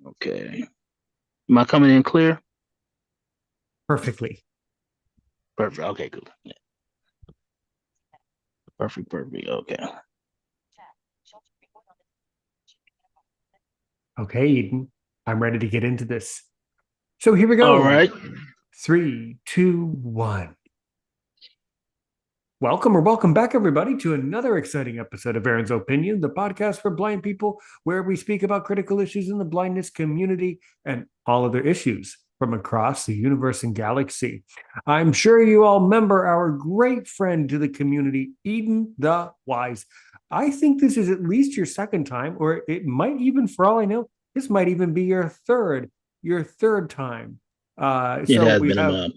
Okay. Am I coming in clear? Perfectly. Perfect. Okay, cool. Yeah. Perfect, perfect. Okay. Okay, Eden, I'm ready to get into this. So here we All go. right. 3, 2, 1. Welcome or welcome back, everybody, to another exciting episode of Aaron's Opinion, the podcast for blind people, where we speak about critical issues in the blindness community and all other issues from across the universe and galaxy. I'm sure you all remember our great friend to the community, Eden the Wise. I think this is at least your second time, or it might even, for all I know, this might even be your third time. It So has we been a have month.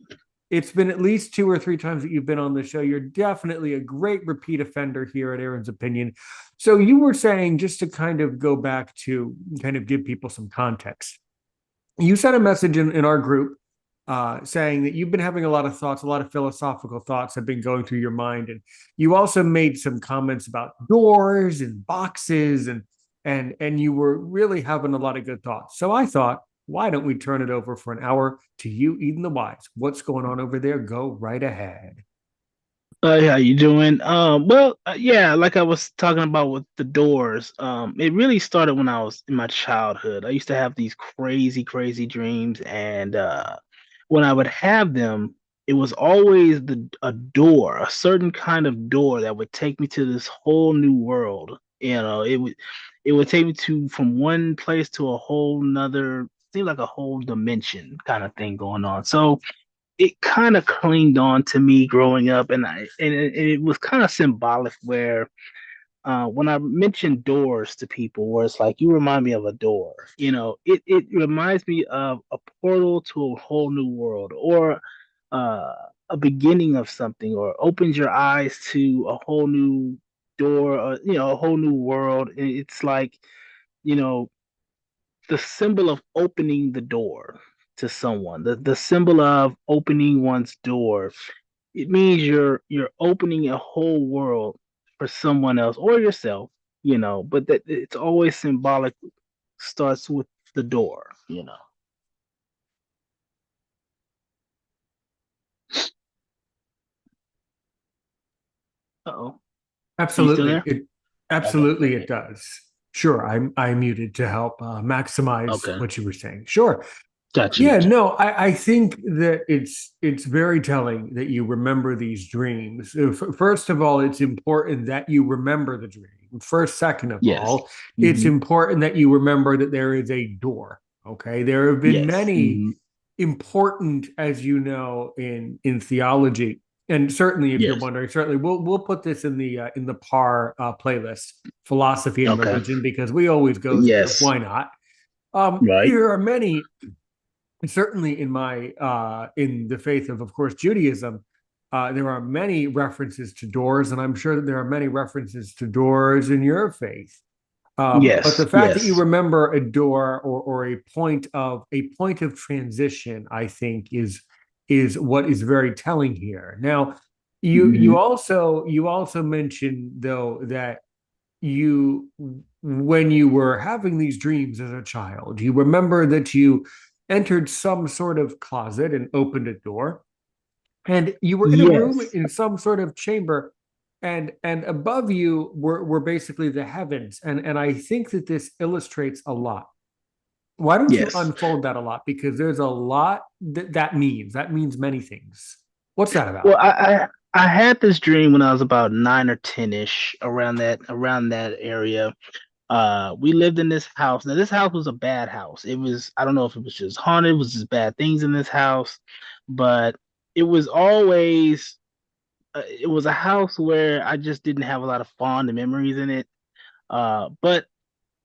it's been at least 2 or 3 times that you've been on the show. You're definitely a great repeat offender here at Aaron's Opinion. So you were saying, just to kind of go back to kind of give people some context, you sent a message in our group saying that you've been having a lot of thoughts, a lot of philosophical thoughts have been going through your mind, and you also made some comments about doors and boxes, and you were really having a lot of good thoughts. So I thought, why don't we turn it over for an hour to you, Eden the Wise? What's going on over there? Go right ahead. How you doing? Yeah, like I was talking about with the doors. It really started when I was in my childhood. I used to have these crazy, crazy dreams, and when I would have them, it was always the a door, a certain kind of door that would take me to this whole new world. It would take me to from one place to a whole nother, seemed like a whole dimension kind of thing going on. So it kind of clinged on to me growing up, and it was kind of symbolic where when I mention doors to people, where it's like you remind me of a door, it reminds me of a portal to a whole new world, or uh, a beginning of something, or opens your eyes to a whole new door, or a whole new world. And it's like, you know the symbol of opening the door to someone, the symbol of opening one's door. It means you're opening a whole world for someone else or yourself, but that it's always symbolic, starts with the door. Uh-oh. Are you still Absolutely. there? It Okay, absolutely it okay. does. Sure, I muted to help maximize Okay. what you were saying. Sure. Gotcha, Yeah, gotcha. no, I think that it's very telling that you remember these dreams. First of all, it's important that you remember the dream. First, second of Yes. all, it's Hmm. important that you remember that there is a door. Okay, there have been Yes. many Hmm. important, as you know, in theology, and certainly, if you're Yes. wondering, certainly we'll put this in the par playlist, philosophy and Okay. religion, because we always go there. Yes. Why not? Right. There are many, certainly in the faith of course, Judaism. There are many references to doors, and I'm sure that there are many references to doors in your faith. But the Yes. fact that you Yes. remember a door, or a point of transition, I think is what is very telling here. Now, you Hmm. you also you also mentioned, though, that you when you were having these dreams as a child, you remember that you entered some sort of closet and opened a door, and you were in a room Yes. in some sort of chamber, and above you were basically the heavens, and I think that this illustrates a lot. Why don't you Yes. unfold that a lot, because there's a lot that means many things. What's that Well, about? I had this dream when I was about 9 or 10-ish, around that area. We lived in this house. Now, this house was a bad house. I don't know if it was just haunted, it was just bad things in this house, but it was always, it was a house where I just didn't have a lot of fond memories in it. But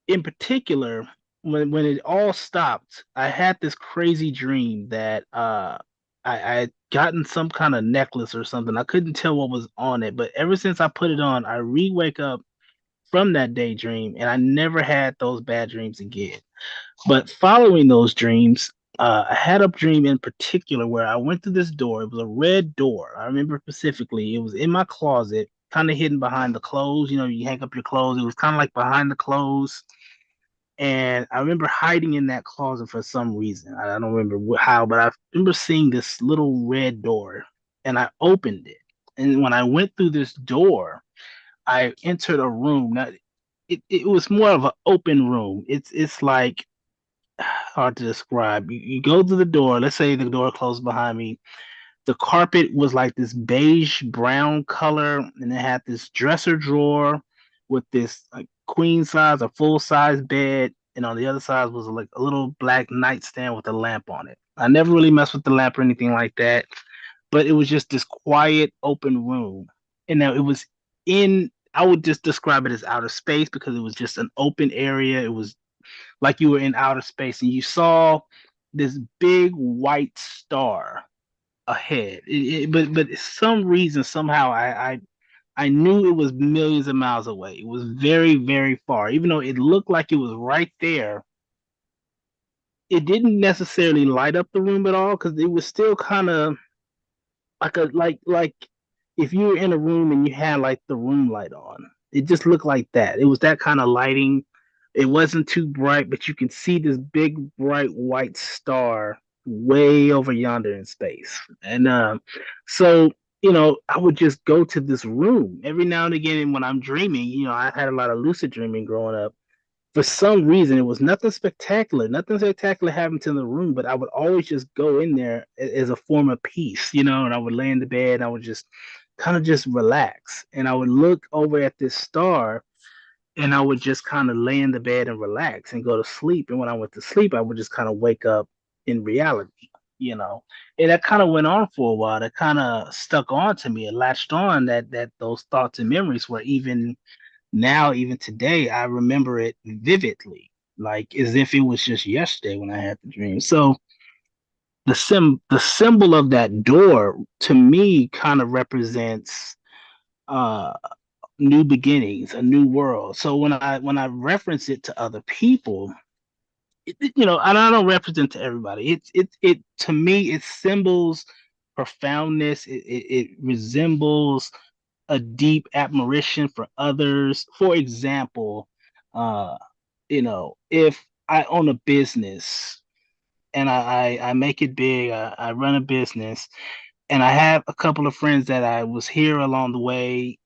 in particular, when it all stopped, I had this crazy dream that I had gotten some kind of necklace or something. I couldn't tell what was on it, but ever since I put it on, I re-wake up from that daydream, and I never had those bad dreams again. But following those dreams, I had a dream in particular where I went to this door. It was a red door. I remember specifically. It was in my closet, kind of hidden behind the clothes. You hang up your clothes. It was kind of like behind the clothes, And I remember hiding in that closet for some reason. I don't remember how, but I remember seeing this little red door, and I opened it. And when I went through this door, I entered a room. Now, it was more of an open room. It's like hard to describe. You go to the door. Let's say the door closed behind me. The carpet was like this beige brown color, and it had this dresser drawer with this like queen size or full size bed, and on the other side was like a little black nightstand with a lamp on it. I never really messed with the lamp or anything like that, but it was just this quiet open room. And now it was in, I would just describe it as outer space because it was just an open area. It was like you were in outer space and you saw this big white star ahead. But some reason somehow I knew it was millions of miles away. It was very very far, even though it looked like it was right there. It didn't necessarily light up the room at all because it was still kind of like a like if you were in a room and you had like the room light on. It just looked like that. It was that kind of lighting. It wasn't too bright, but you can see this big bright white star way over yonder in space. And so I would just go to this room every now and again. And when I'm dreaming, I had a lot of lucid dreaming growing up. For some reason, it was nothing spectacular. Nothing spectacular happened in the room, but I would always just go in there as a form of peace, and I would lay in the bed and I would just kind of just relax. And I would look over at this star and I would just kind of lay in the bed and relax and go to sleep. And when I went to sleep, I would just kind of wake up in reality, you know. And that kind of went on for a while. That kind of stuck on to me. It latched on that those thoughts and memories were even now, even today, I remember it vividly, like as if it was just yesterday when I had the dream. So the symbol of that door to me kind of represents uh new beginnings, a new world. So when I reference it to other people, and I don't represent to everybody. It to me it symbols profoundness. It resembles a deep admiration for others. For example, uh, if I own a business and I make it big, I run a business, and I have a couple of friends that I was here along the way.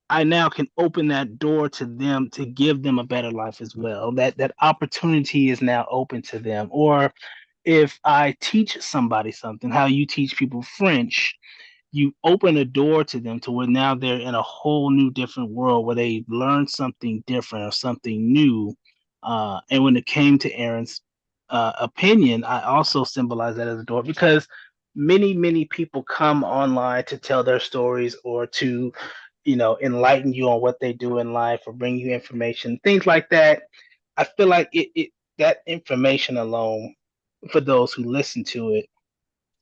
I now can open that door to them to give them a better life as well. That opportunity is now open to them. Or if I teach somebody something, how you teach people French, you open a door to them to where now they're in a whole new different world where they learn something different or something new. And when it came to Aaron's opinion, I also symbolize that as a door because many people come online to tell their stories or to enlighten you on what they do in life or bring you information, things like that. I feel like it that information alone for those who listen to it,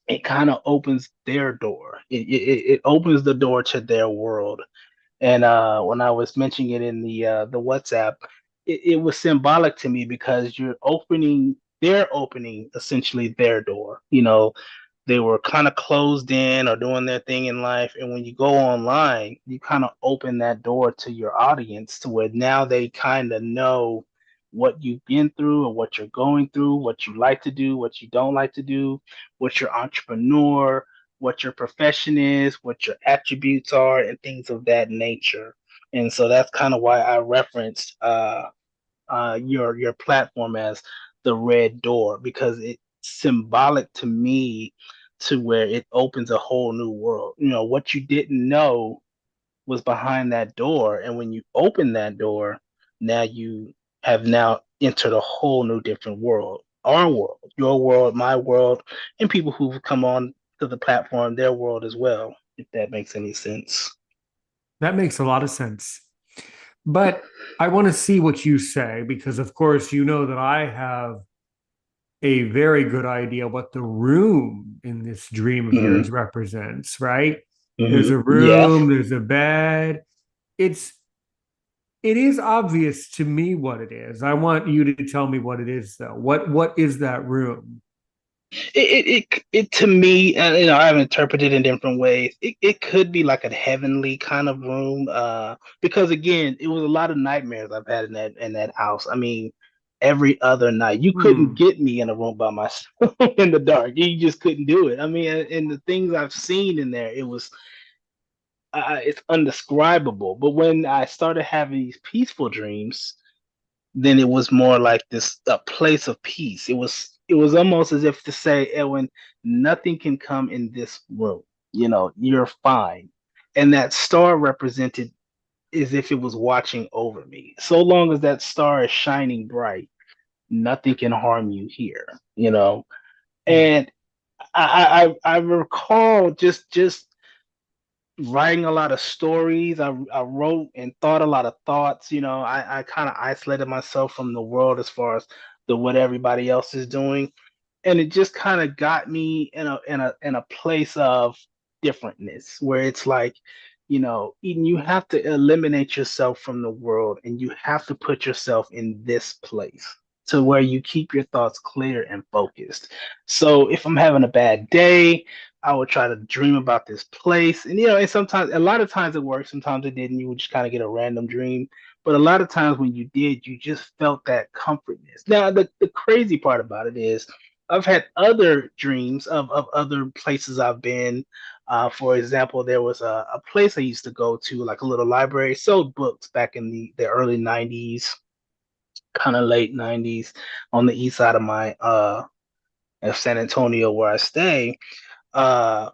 it kind of opens their door. It opens the door to their world. And when I was mentioning it in the WhatsApp, it was symbolic to me because they're opening essentially their door. They were kind of closed in or doing their thing in life. And when you go online, you kind of open that door to your audience to where now they kind of know what you've been through or what you're going through, what you like to do, what you don't like to do, what your entrepreneur, what your profession is, what your attributes are, and things of that nature. And so that's kind of why I referenced your platform as the red door because it's symbolic to me to where it opens a whole new world. What you didn't know was behind that door, and when you open that door, now you have now entered a whole new different world. Our world, your world, my world, and people who've come on to the platform, their world as well, if that makes any sense. That makes a lot of sense. But I want to see what you say because, of course, you know that I have a very good idea what the room in this dream of Mm-hmm. yours represents, right? There's Mm-hmm. a Yeah. room, there's a bed. It's it is obvious to me what it is. I want you to tell me what it is though. What is that room? It to me, I've interpreted it in different ways. It could be like a heavenly kind of room, because again, it was a lot of nightmares I've had in that house. I mean, every other night. You couldn't Hmm. get me in a room by myself in the dark. You just couldn't do it. I mean, and the things I've seen in there, it's undescribable. But when I started having these peaceful dreams, then it was more like this a place of peace. It was almost as if to say, Edwin, nothing can come in this room. You're fine. And that star represented as if it was watching over me. So long as that star is shining bright, nothing can harm you here. Yeah. And I recall just writing a lot of stories. I wrote and thought a lot of thoughts. I kind of isolated myself from the world as far as the what everybody else is doing, and it just kind of got me in a place of differentness where it's like, Eden, you have to eliminate yourself from the world, and you have to put yourself in this place to where you keep your thoughts clear and focused. So if I'm having a bad day, I would try to dream about this place. And sometimes, a lot of times it worked, sometimes it didn't. You would just kind of get a random dream. But a lot of times when you did, you just felt that comfortness. Now, the crazy part about it is I've had other dreams of other places I've been. For example, there was a place I used to go to, like a little library, sold books back in the early 90s, kind of late 90s, on the east side of San Antonio where I stay. Uh,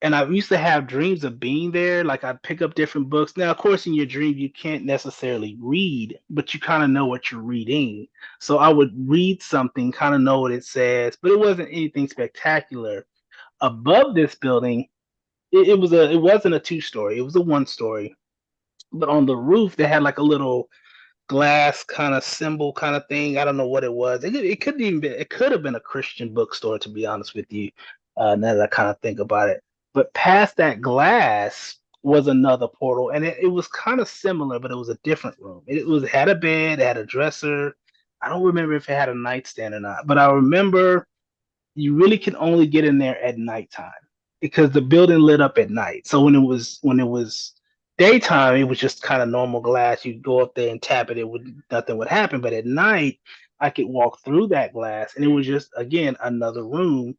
and I used to have dreams of being there. Like I'd pick up different books. Now, of course, in your dream, you can't necessarily read, but you kind of know what you're reading. So I would read something, kind of know what it says, but it wasn't anything spectacular. Above this building, it wasn't a two-story, it was a one-story. But on the roof, they had like a little glass kind of symbol kind of thing. I don't know what it was. It couldn't even be. It could have been a Christian bookstore, to be honest with you. Now that I kind of think about it, but past that glass was another portal, and it was kind of similar, but it was a different room. It had a bed, it had a dresser. I don't remember if it had a nightstand or not, but I remember you really can only get in there at nighttime because the building lit up at night. So when it was daytime, it was just kind of normal glass. You'd go up there and tap it, nothing would happen. But at night, I could walk through that glass, and it was just again another room,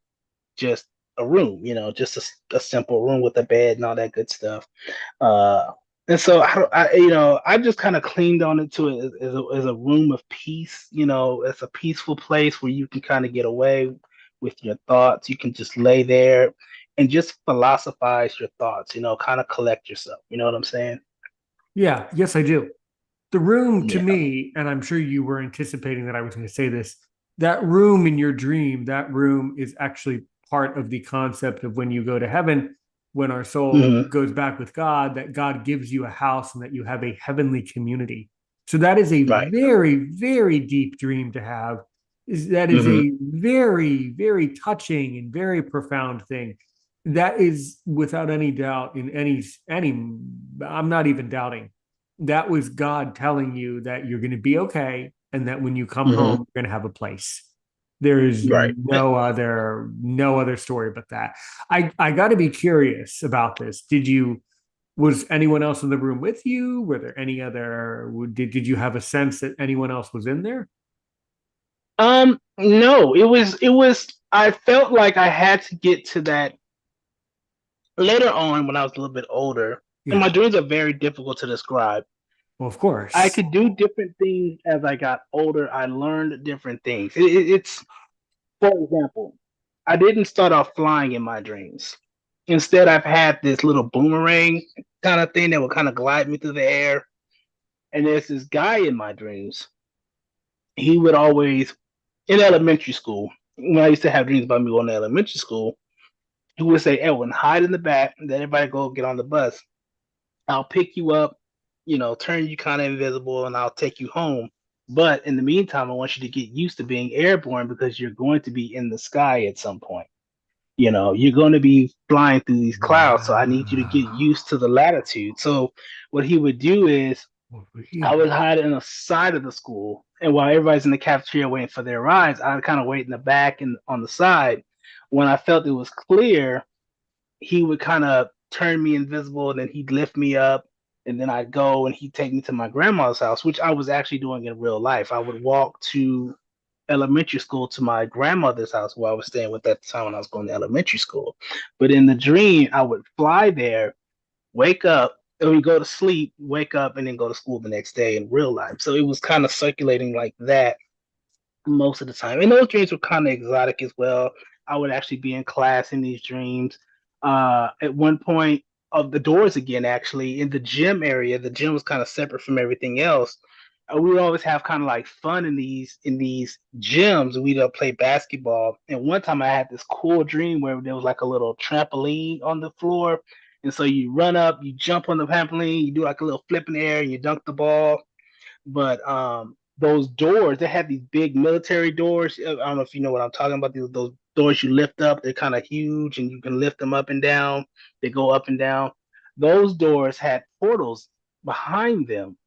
just a room, just a simple room with a bed and all that good stuff. Uh, and so I just kind of cleaned on it to it as a room of peace. It's a peaceful place where you can kind of get away with your thoughts. You can just lay there and just philosophize your thoughts. Kind of collect yourself. You know what I'm saying? Yeah. Yes, I do. The room to Yeah. me, and I'm sure you were anticipating that I was going to say this, that room in your dream, that room is actually part of the concept of when you go to heaven, when our soul Hmm. goes back with God, that God gives you a house and that you have a heavenly community. So that is a Right. very, very deep dream to have. That is Hmm. a very, very touching and very profound thing. That is without any doubt in any I'm not even doubting that was God telling you that you're going to be okay and that when you come Hmm. home, you're going to have a place. There's Right. no other story but that. I got to be curious about this. Was anyone else in the room with you? Were there any other did you have a sense that anyone else was in there? No, it was. I felt like I had to get to that later on when I was a little bit older, and my Yeah. dreams are very difficult to describe. Well, of I course. could do different things as I got older. I learned different things. It's, for example, I didn't start off flying in my dreams. Instead, I've had this little boomerang kind of thing that would kind of glide me through the air. And there's this guy in my dreams. He would always, in elementary school, when I used to have dreams about me going to elementary school, he would say, Edwin, hide in the back, and let everybody go get on the bus. I'll pick you up, turn you kind of invisible, and I'll take you home. But in the meantime, I want you to get used to being airborne because you're going to be in the sky at some point. You're going to be flying through these clouds. So I need you to get Wow. used to the latitude. So what he would do is I would Really? hide in the side of the school. And while everybody's in the cafeteria waiting for their rides, I'd kind of wait in the back and on the side. When I felt it was clear, he would kind of turn me invisible and then he'd lift me up and then I'd go and he'd take me to my grandma's house, which I was actually doing in real life. I would walk to elementary school to my grandmother's house where I was staying with at the time when I was going to elementary school. But in the dream, I would fly there, wake up, and we go to sleep, wake up, and then go to school the next day in real life. So it was kind of circulating like that most of the time. And those dreams were kind of exotic as well. I would actually be in class in these dreams. At one point of the doors again, actually in the gym area, the gym was kind of separate from everything else. We would always have kind of like fun in these gyms. We'd play basketball. And one time I had this cool dream where there was like a little trampoline on the floor. And so you run up, you jump on the trampoline, you do like a little flip in the air, and you dunk the ball. But those doors, they had these big military doors. I don't know if you know what I'm talking about. Those doors you lift up, they're kind of huge, and you can lift them up and down. They go up and down. Those doors had portals behind them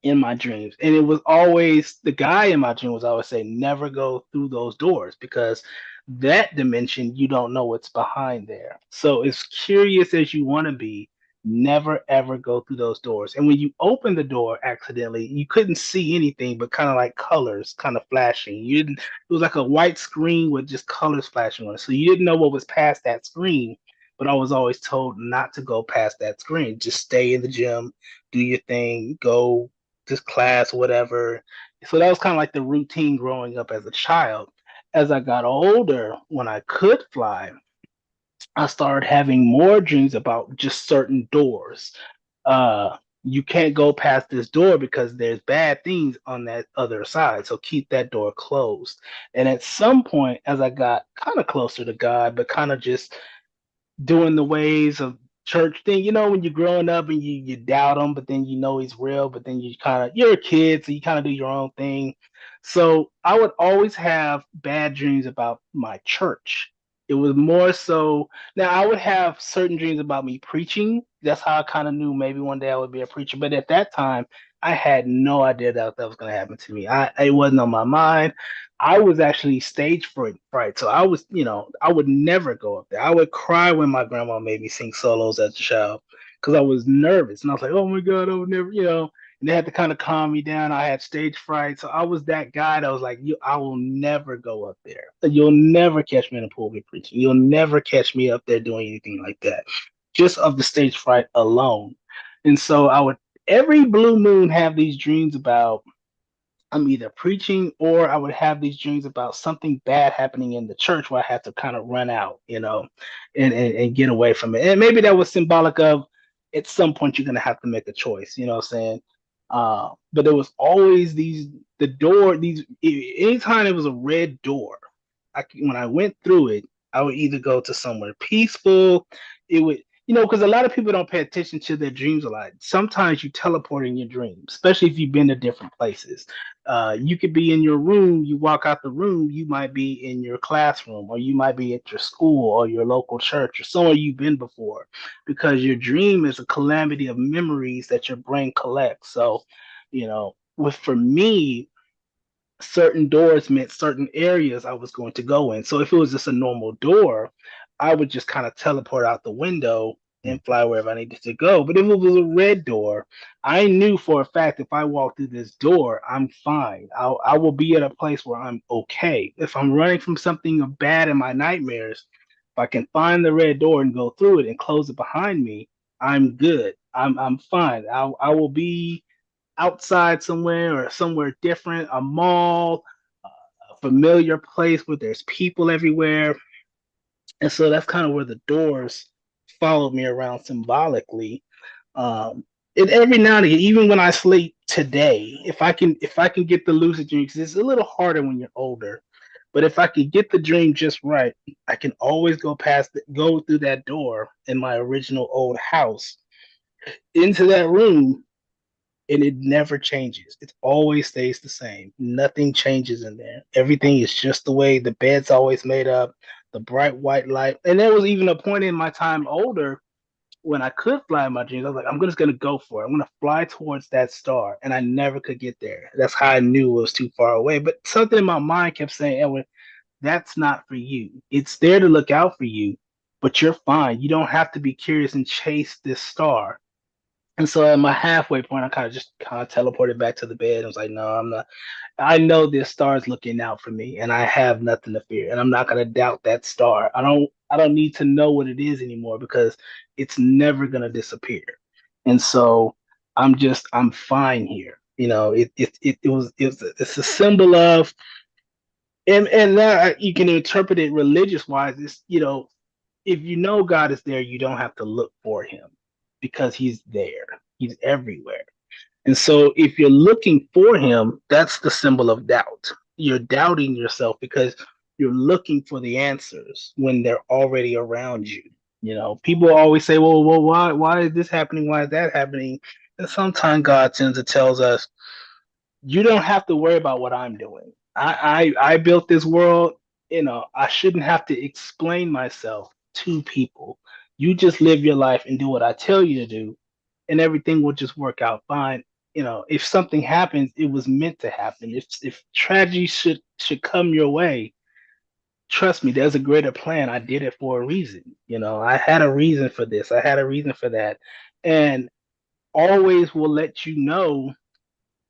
in my dreams. And it was always the guy in my dream was always saying, never go through those doors because that dimension, you don't know what's behind there. So as curious as you want to be, never ever go through those doors. And when you open the door accidentally, you couldn't see anything but kind of like colors kind of flashing. You didn't, it was like a white screen with just colors flashing on it. So you didn't know what was past that screen. But I was always told not to go past that screen. Just stay in the gym, do your thing, go this class, whatever. So that was kind of like the routine growing up as a child. As I got older, when I could fly, I started having more dreams about just certain doors. You can't go past this door because there's bad things on that other side. So keep that door closed. And at some point, as I got kind of closer to God, but kind of just doing the ways of church thing. You know, when you're growing up and you doubt him, but then you know he's real, but then you kind of you're a kid, so you kind of do your own thing. So I would always have bad dreams about my church. It was more so now I would have certain dreams about me preaching. That's how I kind of knew maybe one day I would be a preacher. But at that time, I had no idea that that was going to happen to me. It wasn't on my mind. I was actually stage fright. So I was, I would never go up there. I would cry when my grandma made me sing solos as a child because I was nervous. And I was like, oh my God, I would never, and they had to kind of calm me down. I had stage fright. So I was that guy that was like, I will never go up there. You'll never catch me in a pulpit preaching. You'll never catch me up there doing anything like that, just of the stage fright alone. And so I would every blue moon have these dreams about I'm either preaching or I would have these dreams about something bad happening in the church where I had to kind of run out, and get away from it. And maybe that was symbolic of at some point you're gonna have to make a choice, you know what I'm saying? But there was always the door, anytime it was a red door, when I went through it, I would either go to somewhere peaceful, it would because a lot of people don't pay attention to their dreams a lot. Sometimes you teleport in your dreams, especially if you've been to different places. You could be in your room, you walk out the room, you might be in your classroom, or you might be at your school or your local church or somewhere you've been before, because your dream is a calamity of memories that your brain collects. So, for me, certain doors meant certain areas I was going to go in. So if it was just a normal door, I would just kind of teleport out the window and fly wherever I needed to go. But if it was a red door, I knew for a fact if I walk through this door, I'm fine. I will be at a place where I'm okay. If I'm running from something bad in my nightmares, if I can find the red door and go through it and close it behind me, I'm good. I'm fine. I will be outside somewhere or somewhere different, a mall, a familiar place where there's people everywhere. And so that's kind of where the doors followed me around symbolically. Um, and every now and again, even when I sleep today, if I can get the lucid dream, because it's a little harder when you're older. But if I could get the dream just right, I can always go through that door in my original old house into that room, and it never changes. It always stays the same. Nothing changes in there. Everything is just the way the bed's always made up, the bright white light. And there was even a point in my time older when I could fly in my dreams. I was like, I'm just gonna go for it. I'm gonna fly towards that star. And I never could get there. That's how I knew it was too far away. But something in my mind kept saying, Edwin, that's not for you. It's there to look out for you, but you're fine. You don't have to be curious and chase this star. And so at my halfway point, I kind of teleported back to the bed and was like, no, I'm not. I know this star is looking out for me, and I have nothing to fear, and I'm not gonna doubt that star. I don't need to know what it is anymore because it's never gonna disappear. And so I'm fine here. It's a symbol of, and now you can interpret it religious wise. It's, if you know God is there, you don't have to look for him because he's there. He's everywhere. And so if you're looking for him, that's the symbol of doubt. You're doubting yourself because you're looking for the answers when they're already around you. People always say, well, why is this happening? Why is that happening? And sometimes God tends to tells us, you don't have to worry about what I'm doing. I built this world. I shouldn't have to explain myself to people. You just live your life and do what I tell you to do, and everything will just work out fine. If something happens, it was meant to happen. If tragedy should come your way, trust me, there's a greater plan. I did it for a reason. I had a reason for this. I had a reason for that, and always will let you know,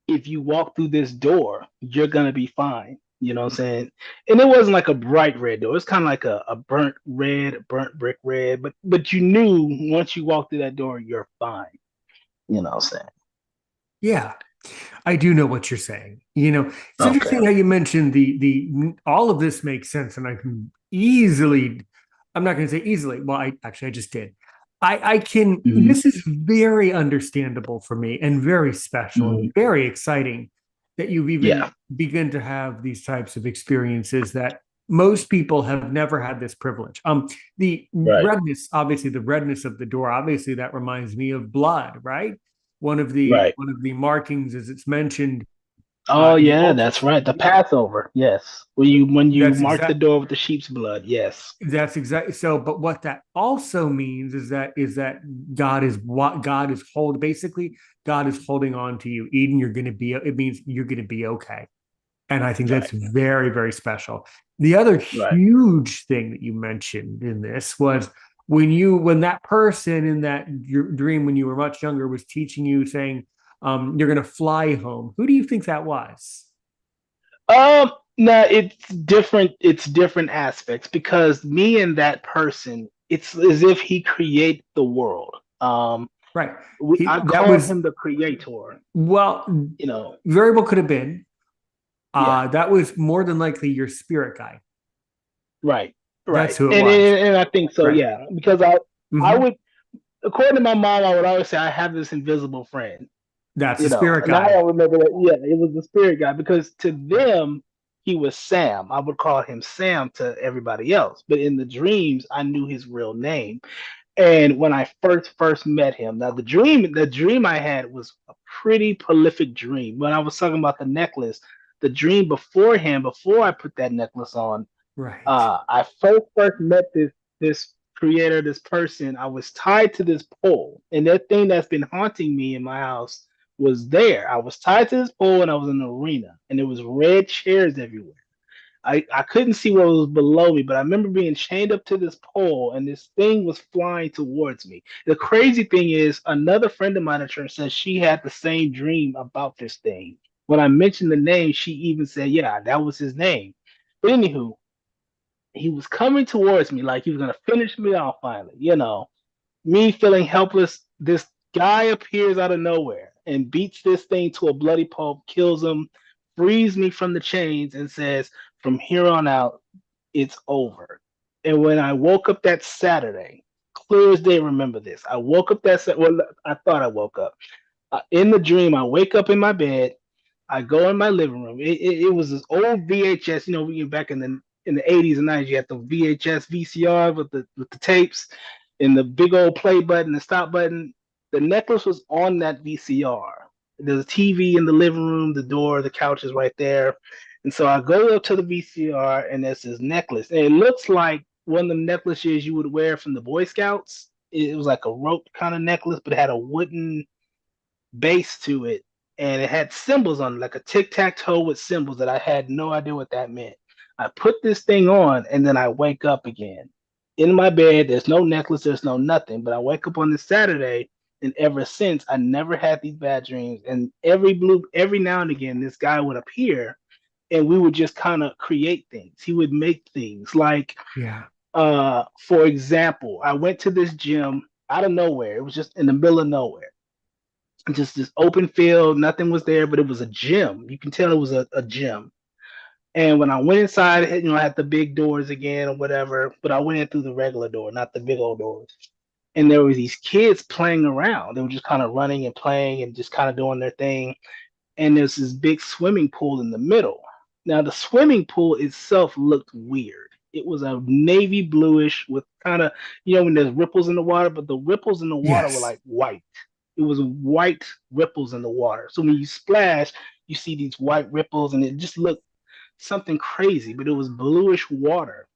if you walk through this door, you're gonna be fine. You know what I'm saying? And it wasn't like a bright red door. It's kind of like a burnt red, burnt brick red. But you knew once you walked through that door, you're fine. You know what I'm saying? Yeah, I do know what you're saying. It's Okay. interesting how you mentioned the all of this makes sense, and I can easily, I'm not going to say easily. Well, I just did. I can. Hmm. This is very understandable for me, and very special, and Hmm. very exciting that you've even Yeah. begun to have these types of experiences that most people have never had this privilege. The Right. redness, obviously, the redness of the door, obviously, that reminds me of blood, right? One of the Right. one of the markings, as it's mentioned Oh in the yeah, Old that's right. The Testament. Passover. Yes. When you That's mark the exact. door with the sheep's blood. Yes. That's exactly so. But what that also means is that God is what God is hold. Basically, God is holding on to you. Eden, you're going to be. It means you're going to be okay. And I think that's Right. very, very special. The other Right. huge thing that you mentioned in this was when that person in that dream when you were much younger was teaching you, saying, you're going to fly home. Who do you think that was? No, it's different aspects because me and that person, it's as if he created the world. Right. I That call was, him the creator. well, You know, variable could have been. yeah, That was more than likely your spirit guide. right, That's right, who it and was. and, and I think so, Right. yeah, because I Hmm. would, according to my mom, I would always say I have this invisible friend. That's the spirit And now I guide. remember that, yeah, it was the spirit guy because to them he was Sam. I would call him Sam to everybody else, but in the dreams I knew his real name. And when I first met him, now the dream I had was a pretty prolific dream. When I was talking about the necklace, the dream beforehand, before I put that necklace on, Right. I first met this creator, this person. I was tied to this pole, and that thing that's been haunting me in my house was there. I was tied to this pole, and I was in an arena, and there was red chairs everywhere. I couldn't see what was below me, but I remember being chained up to this pole, and this thing was flying towards me. The crazy thing is, another friend of mine at church says she had the same dream about this thing. When I mentioned the name, she even said, "Yeah, that was his name." But anywho, he was coming towards me like he was gonna finish me off finally. Me feeling helpless. This guy appears out of nowhere and beats this thing to a bloody pulp, kills him, frees me from the chains, and says, "From here on out, it's over." And when I woke up that Saturday, clear as day, remember this. I woke up well, I thought I woke up. In the dream, I wake up in my bed. I go in my living room. It was this old VHS. We back in the 80s and 90s, you had the VHS VCR with the tapes and the big old play button, the stop button. The necklace was on that VCR. There's a TV in the living room, the door, the couch is right there. And so I go up to the VCR and there's this necklace. And it looks like one of the necklaces you would wear from the Boy Scouts. It was like a rope kind of necklace, but it had a wooden base to it. And it had symbols on it, like a tic tac toe with symbols that I had no idea what that meant. I put this thing on and then I wake up again in my bed. There's no necklace, there's no nothing. But I wake up on this Saturday And ever since, I never had these bad dreams. And every now and again, this guy would appear, and we would just kind of create things. He would make things like, Yeah. for example, I went to this gym out of nowhere. It was just in the middle of nowhere, just this open field. Nothing was there, but it was a gym. You can tell it was a gym. And when I went inside, I had the big doors again or whatever, but I went in through the regular door, not the big old doors. And there were these kids playing around. They were just kind of running and playing and just kind of doing their thing. And there's this big swimming pool in the middle. Now, the swimming pool itself looked weird. It was a navy bluish with kind of, when there's ripples in the water, but the ripples in the water were Yes. like white. It was white ripples in the water. So when you splash, you see these white ripples, and it just looked something crazy, but it was bluish water.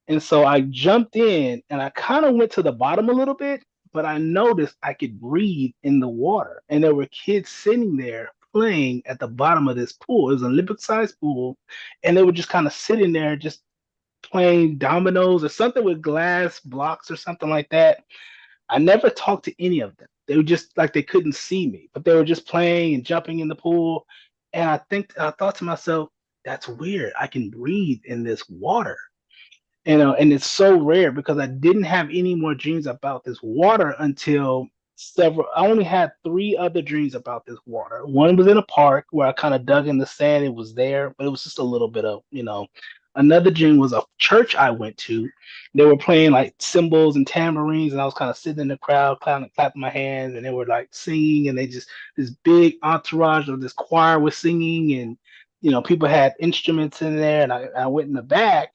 And so I jumped in and I kind of went to the bottom a little bit, but I noticed I could breathe in the water. And there were kids sitting there playing at the bottom of this pool. It was an Olympic sized pool. And they were just kind of sitting there, just playing dominoes or something with glass blocks or something like that. I never talked to any of them. They were just like they couldn't see me, but they were just playing and jumping in the pool. And I thought to myself, that's weird. I can breathe in this water. And it's so rare because I didn't have any more dreams about this water until several. I only had three other dreams about this water. One was in a park where I kind of dug in the sand. It was there, but it was just a little bit of. Another dream was a church I went to. They were playing like cymbals and tambourines, and I was kind of sitting in the crowd, clapping my hands, and they were like singing, and they just this big entourage of this choir was singing, and people had instruments in there, and I went in the back,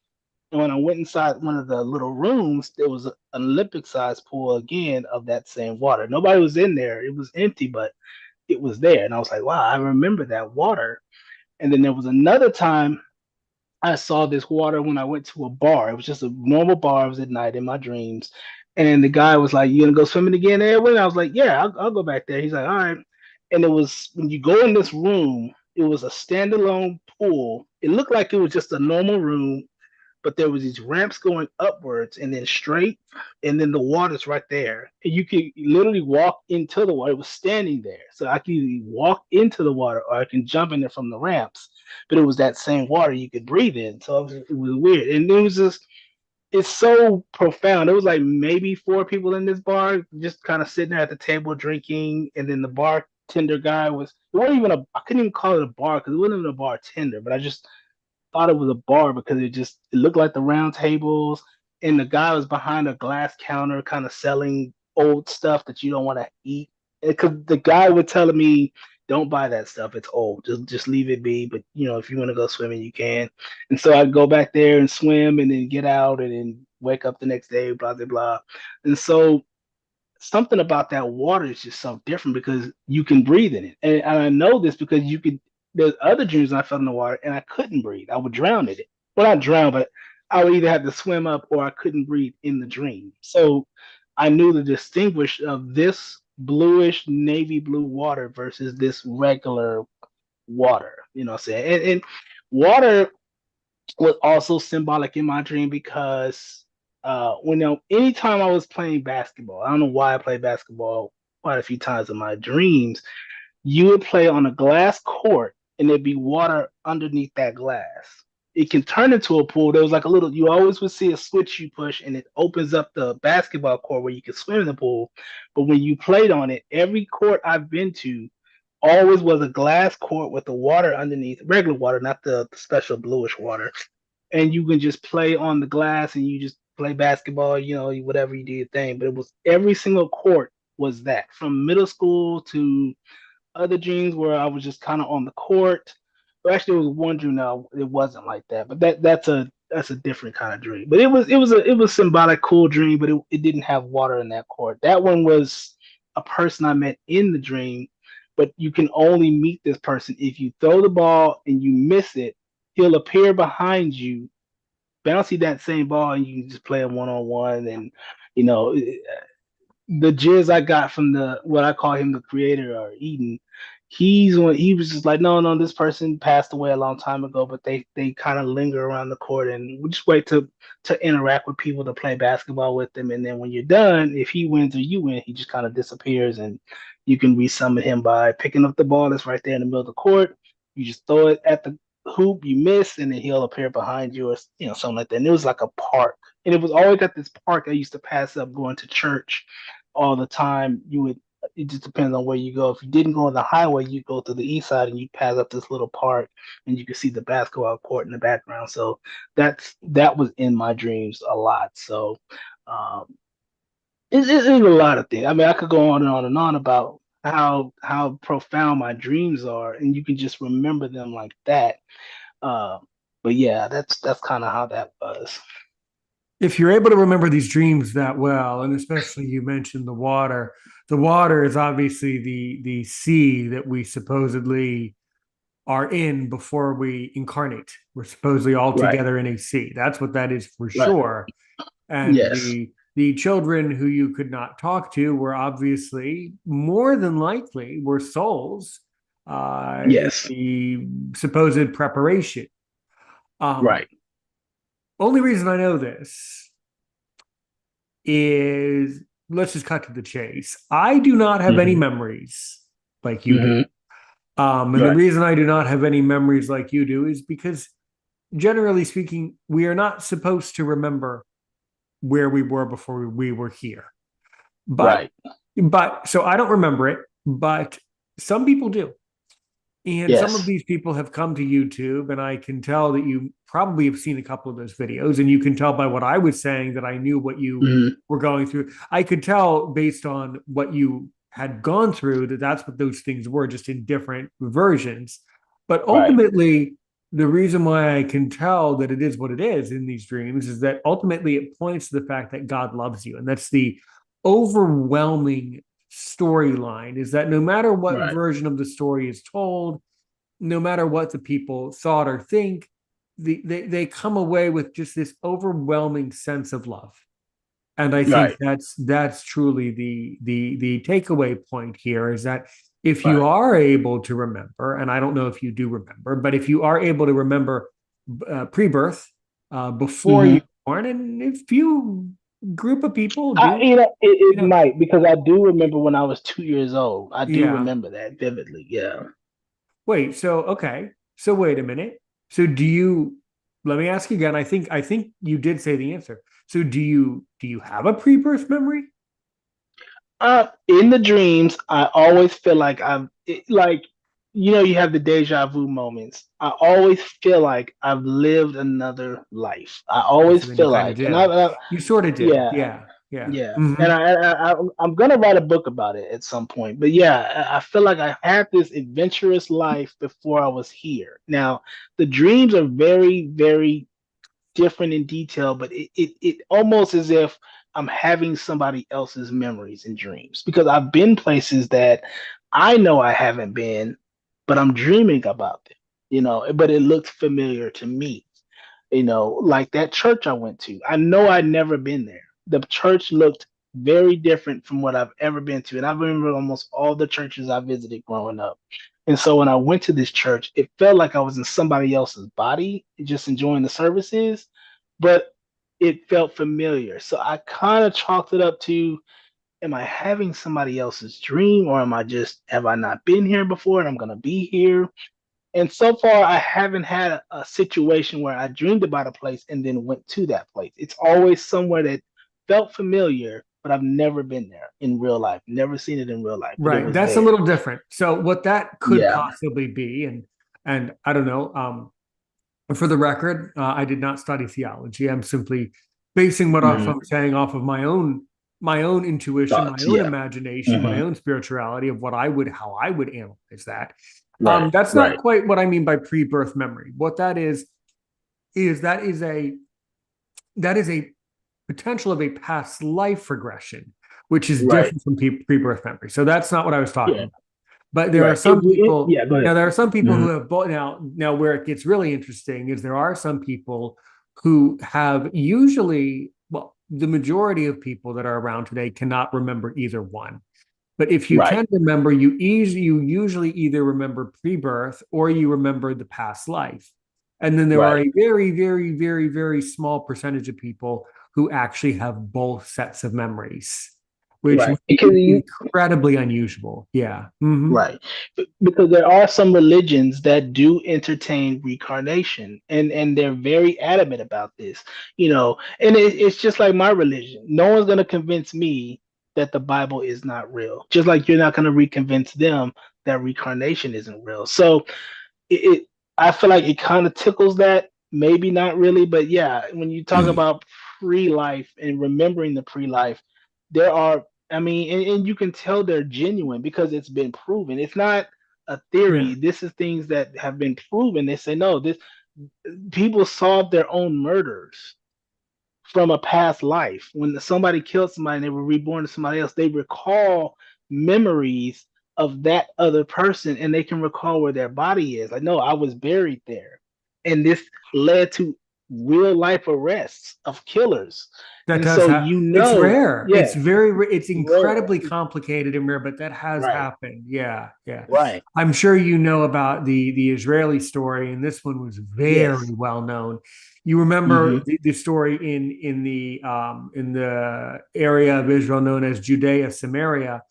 and when I went inside one of the little rooms, there was an Olympic sized pool again of that same water. Nobody was in there. It was empty, but it was there. And I was like, wow, I remember that water. And then there was another time I saw this water when I went to a bar. It was just a normal bar. It was at night in my dreams. And the guy was like, "You gonna go swimming again, Edwin?" I was like, "Yeah, I'll go back there." He's like, "All right." And it was when you go in this room, it was a standalone pool. It looked like it was just a normal room, but there was these ramps going upwards and then straight, and then the water's right there. And you could literally walk into the water. It was standing there. So I could either walk into the water or I can jump in there from the ramps. But it was that same water you could breathe in. So it was weird. And it was just it's so profound. It was like maybe four people in this bar just kind of sitting there at the table drinking, and then the bartender guy was it wasn't even a I couldn't even call it a bar because it wasn't even a bartender, but I just thought it was a bar because it looked like the round tables, and the guy was behind a glass counter kind of selling old stuff that you don't want to eat. Because the guy was telling me, don't buy that stuff, it's old, just leave it be, but if you want to go swimming you can. And so I'd go back there and swim and then get out and then wake up the next day, blah blah blah. And so something about that water is just so different because you can breathe in it. And I know this because you could. There's other dreams I fell in the water and I couldn't breathe. I would drown in it. Well, not drown, but I would either have to swim up or I couldn't breathe in the dream. So I knew to distinguish of this bluish navy blue water versus this regular water. You know what I'm saying? And water was also symbolic in my dream because anytime I was playing basketball, I don't know why I played basketball quite a few times in my dreams. You would play on a glass court and there'd be water underneath that glass. It can turn into a pool. There was like a little, you always would see a switch you push and it opens up the basketball court where you can swim in the pool. But when you played on it, every court I've been to always was a glass court with the water underneath, regular water, not the special bluish water. And you can just play on the glass and you just play basketball, whatever you do your thing. But it was every single court was that from middle school to other dreams where I was just kind of on the court. Well, actually, it was one dream. No, it wasn't like that. But that's a different kind of dream. But it was symbolic, cool dream. But it didn't have water in that court. That one was a person I met in the dream. But you can only meet this person if you throw the ball and you miss it. He'll appear behind you, bounce you that same ball, and you can just play him one on one. And you know the jizz I got from the what I call him the creator or Eden, he was just like, no, no, this person passed away a long time ago, but they kind of linger around the court and we just wait to interact with people to play basketball with them, and then when you're done, if he wins or you win, he just kind of disappears, and you can resummon him by picking up the ball that's right there in the middle of the court. You just throw it at the hoop, you miss, and then he'll appear behind you or something like that. And it was like a park, and it was always at this park I used to pass up going to church all the time. You would It just depends on where you go. If you didn't go on the highway, you go to the east side and you pass up this little park and you can see the basketball court in the background. So that was in my dreams a lot. So um, it's a lot of things. I mean, I could go on and on and on about how profound my dreams are, and you can just remember them like that. Uh, but yeah, that's kind of how that was. If you're able to remember these dreams that well, and especially you mentioned the water is obviously the sea that we supposedly are in before we incarnate. We're supposedly all Right. together in a sea. That's what that is for Right. sure. And Yes. the children who you could not talk to were obviously more than likely were souls in Yes. the supposed preparation. Um, Right. only reason I know this is let's just cut to the chase. I do not have any Hmm. memories like you do. Hmm. And the Right. reason I do not have any memories like you do is because, generally speaking, we are not supposed to remember where we were before we were here. But, Right. but so I don't remember it, but some people do. And some of Yes. these people have come to YouTube, and I can tell that you probably have seen a couple of those videos, and you can tell by what I was saying that I knew what you Hmm. were going through. I could tell based on what you had gone through that that's what those things were, just in different versions. But Right. ultimately, the reason why I can tell that it is what it is in these dreams is that ultimately it points to the fact that God loves you. And that's the overwhelming storyline, is that no matter what Right. version of the story is told, no matter what the people thought or think, they come away with just this overwhelming sense of love. And I think Right. that's truly the takeaway point here, is that if you Right. are able to remember, and I don't know if you do remember, but if you are able to remember pre-birth, before you Hmm. were born, and if you group of people I, do, you know, it you know, might because I do remember when I was 2 years old. I do yeah. remember that vividly. Yeah. Wait, so okay. So wait a minute. So do you let me ask you again. I think you did say the answer. So do you have a pre-birth memory? In the dreams, I always feel like like, you have the deja vu moments. I always feel like I've lived another life. I Okay, always so then you feel kind of like, and I, did. You sort of did. yeah, Yeah. Yeah. yeah, Hmm. and I'm gonna write a book about it at some point. But yeah, I feel like I had this adventurous life before I was here. Now, the dreams are very, very different in detail, but it almost as if I'm having somebody else's memories and dreams because I've been places that I know I haven't been, but I'm dreaming about them, but it looked familiar to me, like that church I went to. I know I'd never been there. The church looked very different from what I've ever been to. And I remember almost all the churches I visited growing up. And so when I went to this church, it felt like I was in somebody else's body, just enjoying the services, but it felt familiar. So I kind of chalked it up to, am I having somebody else's dream, or have I not been here before and I'm going to be here? And so far, I haven't had a situation where I dreamed about a place and then went to that place. It's always somewhere that felt familiar, but I've never been there in real life, never seen it in real life, but it Right. was That's a there. little different. So what that could Yeah. possibly be, and I don't know. For the record, I did not study theology. I'm simply basing what Hmm. I'm saying off of my own intuition, my Thoughts. own Yeah. imagination, my Hmm. own spirituality of how I would analyze that. Right. That's not Right. quite what I mean by pre-birth memory. What that is that is a potential of a past life regression, which is Right. different from pre-birth memory. So that's not what I was talking Yeah. about. But there are Right. some people Yeah. Go now. ahead. There are some people Hmm. who have both now. Where it gets really interesting is there are some people who have usually, well, the majority of people that are around today cannot remember either one. But if you Right. can remember, you usually either remember pre-birth or you remember the past life. And then there are Right. a very, very, very, very small percentage of people who actually have both sets of memories, which Right. would Because be you incredibly unusual. Yeah. Hmm. right. Because there are some religions that do entertain reincarnation, and they're very adamant about this. And it's just like my religion. No one's going to convince me that the Bible is not real. Just like you're not going to reconvince them that reincarnation isn't real. So it I feel like it kind of tickles that, maybe not really, but yeah, when you talk about pre-life and remembering the pre-life, there are, I mean, and you can tell they're genuine because it's been proven. It's not a Yeah. theory. This is things that have been proven. They say no, this people solve their own murders from a past life. When somebody killed somebody and they were reborn to somebody else, they recall memories of that other person and they can recall where their body is. Like, no, I was buried there. And this led to real life arrests of killers. That And does so, have. It's rare. It's yes, it's rare. incredibly complicated and rare, but that has Right, happened. Yeah, yeah. right. I'm sure you know about the Israeli story, and this one was Yes. very well known. You remember Hmm. the story in the area of Israel known as Judea Samaria,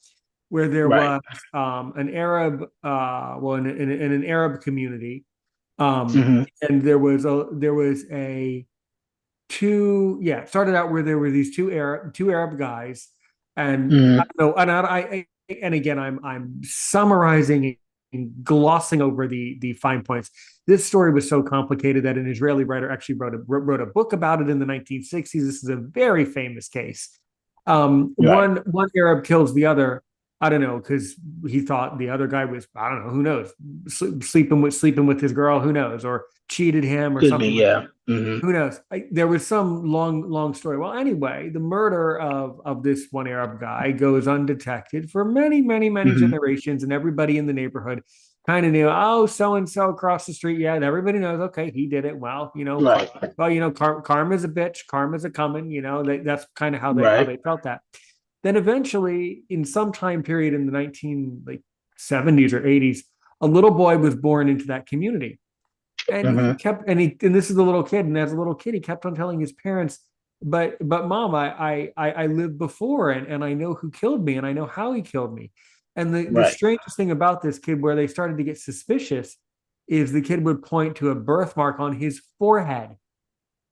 where there Right. was an Arab well in an Arab community, Hmm. and there was a two yeah it started out where there were these two Arab guys, and I Hmm. don't know, and again I'm summarizing and glossing over the fine points. This story was so complicated that an Israeli writer actually wrote a book about it in the 1960s. This is a very famous case. Right. One Arab kills the other. I don't know, because he thought the other guy was, I don't know, who knows, sleeping with his girl, who knows, or cheated him or Could be, something like yeah. Hmm. who knows? There was some long story. Well, anyway, the murder of this one Arab guy goes undetected for many Hmm. generations, and everybody in the neighborhood kind of knew. Oh, so and so across the street. Yeah, and everybody knows. Okay, he did it. Well, Right. karma's a bitch. Karma's a coming. That's kind of how Right. they felt that. Then eventually, in some time period in the 1970s or 80s, a little boy was born into that community, and he Hmm. kept and this is the little kid, and as a little kid he kept on telling his parents, but mom, I lived before, and I know who killed me, and I know how he killed me. And the Right. strangest thing about this kid, where they started to get suspicious, is the kid would point to a birthmark on his forehead,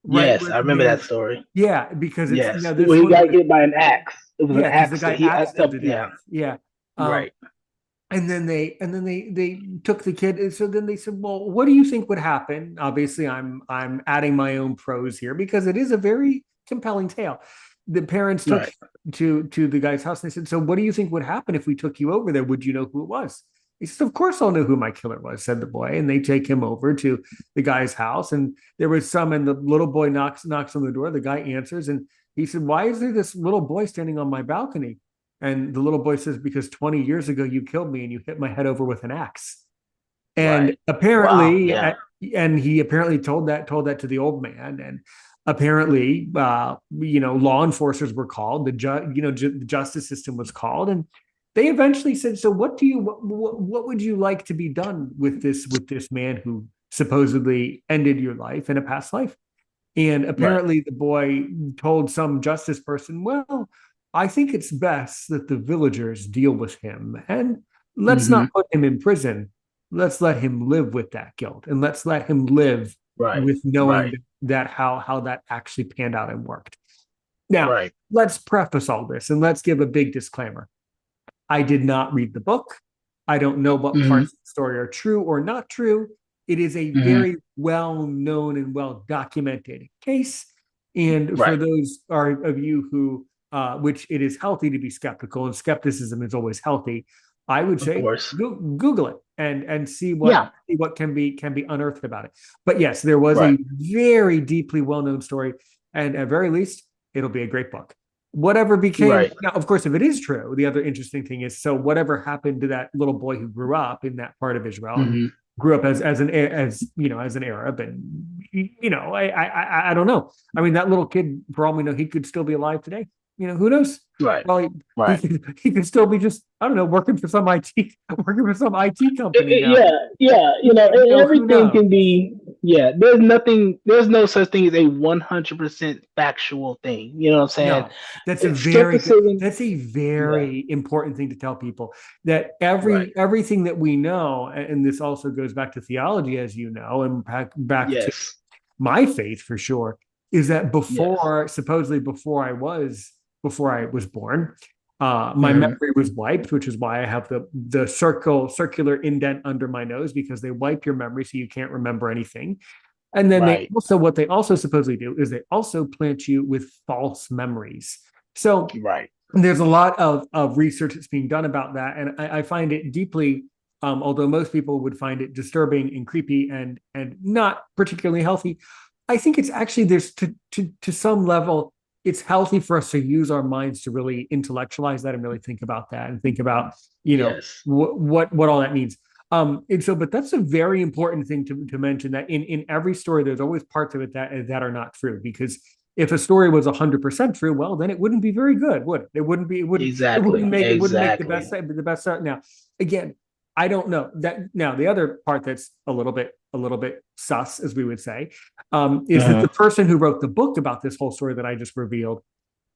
right Yes, where I the remember that man. story. Yeah, because it's, Yes, this well, he one got was. hit by an axe. It was an Yeah, because the axe that guy he, axed him to yeah, death. Yeah. um right, and then they took the kid. And so then they said, well, what do you think would happen? Obviously, I'm adding my own prose here because it is a very compelling tale. The parents took right, to the guy's house, and they said, so what do you think would happen if we took you over there? Would you know who it was? He says, of course I'll know who my killer was, said the boy. And they take him over to the guy's house, and there was some, and the little boy knocks on the door. The guy answers, and he said, why is there this little boy standing on my balcony? And the little boy says, because 20 years ago you killed me and you hit my head over with an axe. And right. Wow, apparently, yeah, and he apparently told that to the old man. And apparently, law enforcers were called. The justice system was called, and they eventually said, so what would you like to be done with this man who supposedly ended your life in a past life? And right. apparently, the boy told some justice person, well, I think it's best that the villagers deal with him, and let's Hmm. not put him in prison. Let's let him live with that guilt, and let's let him live Right, with knowing right, that how that actually panned out and worked. Now, right. let's preface all this and let's give a big disclaimer. I did not read the book. I don't know what Hmm. parts of the story are true or not true. It is a Hmm. very well known and well documented case. And for Right, those of you who, which it is healthy to be skeptical, and skepticism is always healthy, I would of say course. Google it and see Yeah, what can be unearthed about it. But yes, there was right. a very deeply well known story, and at very least, it'll be a great book. Whatever became, Right. now, of course, if it is true, the other interesting thing is, so whatever happened to that little boy who grew up in that part of Israel, and Hmm. grew up as as an Arab, and I don't know. I mean, that little kid, for all we know, he could still be alive today. Who knows? Right. Well, Right. he could still be just, I don't know, working for some IT working for some IT company now. Yeah, yeah, Who everything knows? can be. Yeah, there's nothing. There's no such thing as a 100% factual thing. You know what I'm saying? No, that's a It's very good, surfacing. that's a Yeah. very important thing to tell people, that Right. everything that we know, and this also goes back to theology, as you know, and back to Yes. my faith for sure, is that Yes. supposedly before I was born, my Hmm. memory was wiped, which is why I have the circular indent under my nose, because they wipe your memory so you can't remember anything. And then Right. what they also supposedly do is they also plant you with false memories. So Right. there's a lot of research that's being done about that. And I find it deeply, although most people would find it disturbing and creepy and not particularly healthy, I think it's actually, there's to some level, it's healthy for us to use our minds to really intellectualize that and really think about that and think about, Yes. what all that means. And so, but that's a very important thing to mention, that in every story, there's always parts of it that are not true, because if a story was 100% true, well, then it wouldn't be very good, would it? It wouldn't be, Exactly. it wouldn't make Exactly. the best seller. Now, again, I don't know that. Now, the other part that's a little bit sus, as we would say, is that the Hmm. person who wrote the book about this whole story that I just revealed,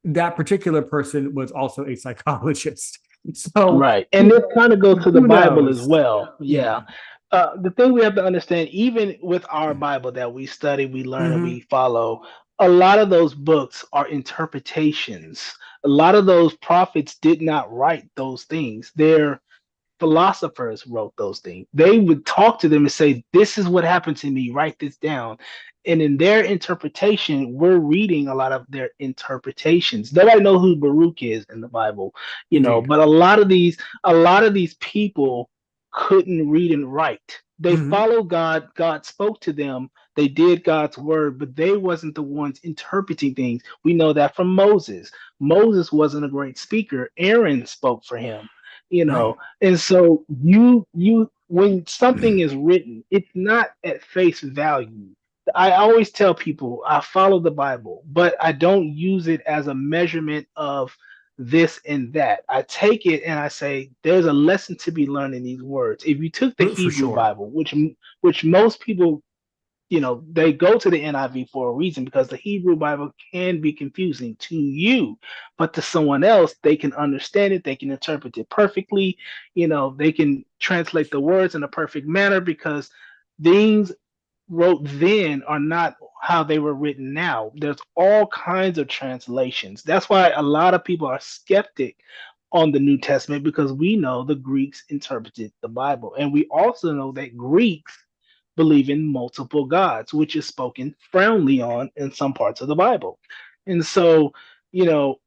that particular person was also a psychologist. So, Right. And this kind of goes to the who Bible as knows? well. Yeah. Yeah. The thing we have to understand, even with our Bible that we study, we learn, and Mm-hmm. we follow, a lot of those books are interpretations. A lot of those prophets did not write those things. Their philosophers wrote those things. They would talk to them and say, "This is what happened to me. Write this down." And in their interpretation, we're reading a lot of their interpretations. Nobody knows who Baruch is in the Bible, Indeed. but a lot of these people couldn't read and write. They Mm-hmm. followed God. God spoke to them. They did God's word, but they wasn't the ones interpreting things. We know that from Moses. Moses wasn't a great speaker. Aaron spoke for him, you Right. know. And so you when something is written, it's not at face value. I always tell people I follow the Bible, but I don't use it as a measurement of this and that. I take it and I say there's a lesson to be learned in these words. If you took the For Hebrew sure. Bible, which most people, they go to the NIV for a reason, because the Hebrew Bible can be confusing to you, but to someone else, they can understand it, they can interpret it perfectly, they can translate the words in a perfect manner, because things wrote then are not how they were written now. There's all kinds of translations. That's why a lot of people are skeptic on the New Testament, because we know the Greeks interpreted the Bible. And we also know that Greeks believe in multiple gods, which is spoken frowningly on in some parts of the Bible. And so, you know,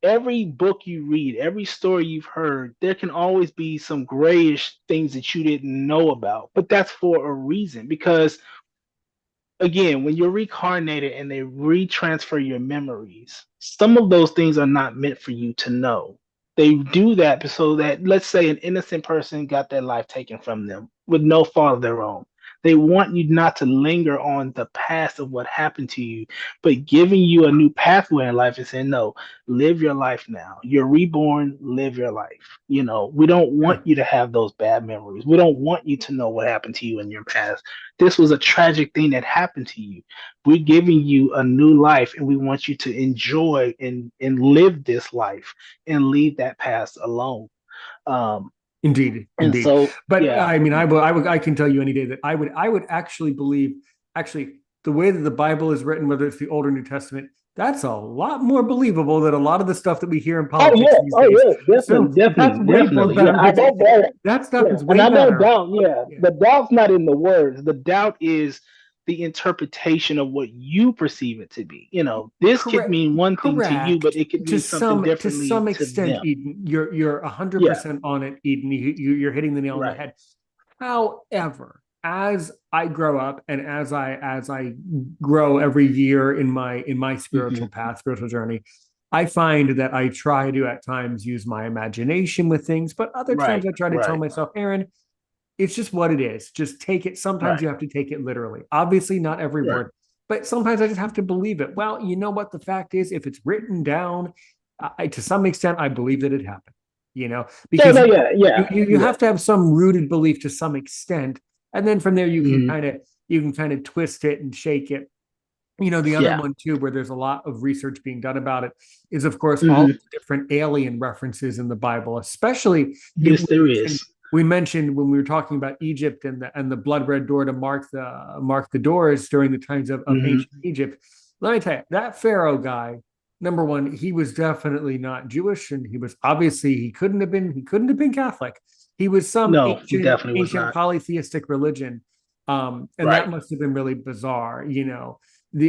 every book you read, every story you've heard, there can always be some grayish things that you didn't know about. But that's for a reason, because again, when you're reincarnated and they retransfer your memories, some of those things are not meant for you to know. They do that so that, let's say, an innocent person got their life taken from them with no fault of their own. They want you not to linger on the past of what happened to you, but giving you a new pathway in life and saying, no, live your life now. You're reborn, live your life. We don't want Yeah. you to have those bad memories. We don't want you to know what happened to you in your past. This was a tragic thing that happened to you. We're giving you a new life, and we want you to enjoy and live this life and leave that past alone. Um, Indeed, and indeed. so, But yeah, I mean, I can tell you any day that I would actually believe, actually, the way that the Bible is written, whether it's the Old or New Testament, that's a lot more believable than a lot of the stuff that we hear in oh politics yeah, these oh days. yeah, So definitely, that's definitely, way more definitely. Yeah, better. I don't doubt it. That stuff Yeah, is and way I don't better. doubt. Yeah, Yeah. the doubt's not in the words. The doubt is the interpretation of what you perceive it to be. This could Correct. mean one thing to you, but Correct. it could mean something To differently some to extent, them. Eden, you're a hundred Yeah, percent on it, Eden. You're hitting the nail on the right. head. However, as I grow up and as I grow every year in my Hmm. spiritual journey, I find that I try to at times use my imagination with things, but other times Right, I try to tell right. myself, Aaron, It's just what it is. Just take it. Sometimes Right. you have to take it literally. Obviously, not every Right. word, but sometimes I just have to believe it. Well, you know what? The fact is, if it's written down, to some extent, I believe that it happened. Yeah. Because No. Yeah. Yeah. you Yeah. have to have some rooted belief to some extent, and then from there Hmm. you can kind of twist it and shake it. The other Yeah. one too, where there's a lot of research being done about it, is of course all Hmm. the different alien references in the Bible, especially Yes, there is. we mentioned when we were talking about Egypt and the blood red door to mark the doors during the times of Hmm. ancient Egypt. Let me tell you, that Pharaoh guy, number one, he was definitely not Jewish, and he couldn't have been Catholic. He was some No, he definitely was ancient not. polytheistic religion. And Right. that must have been really bizarre.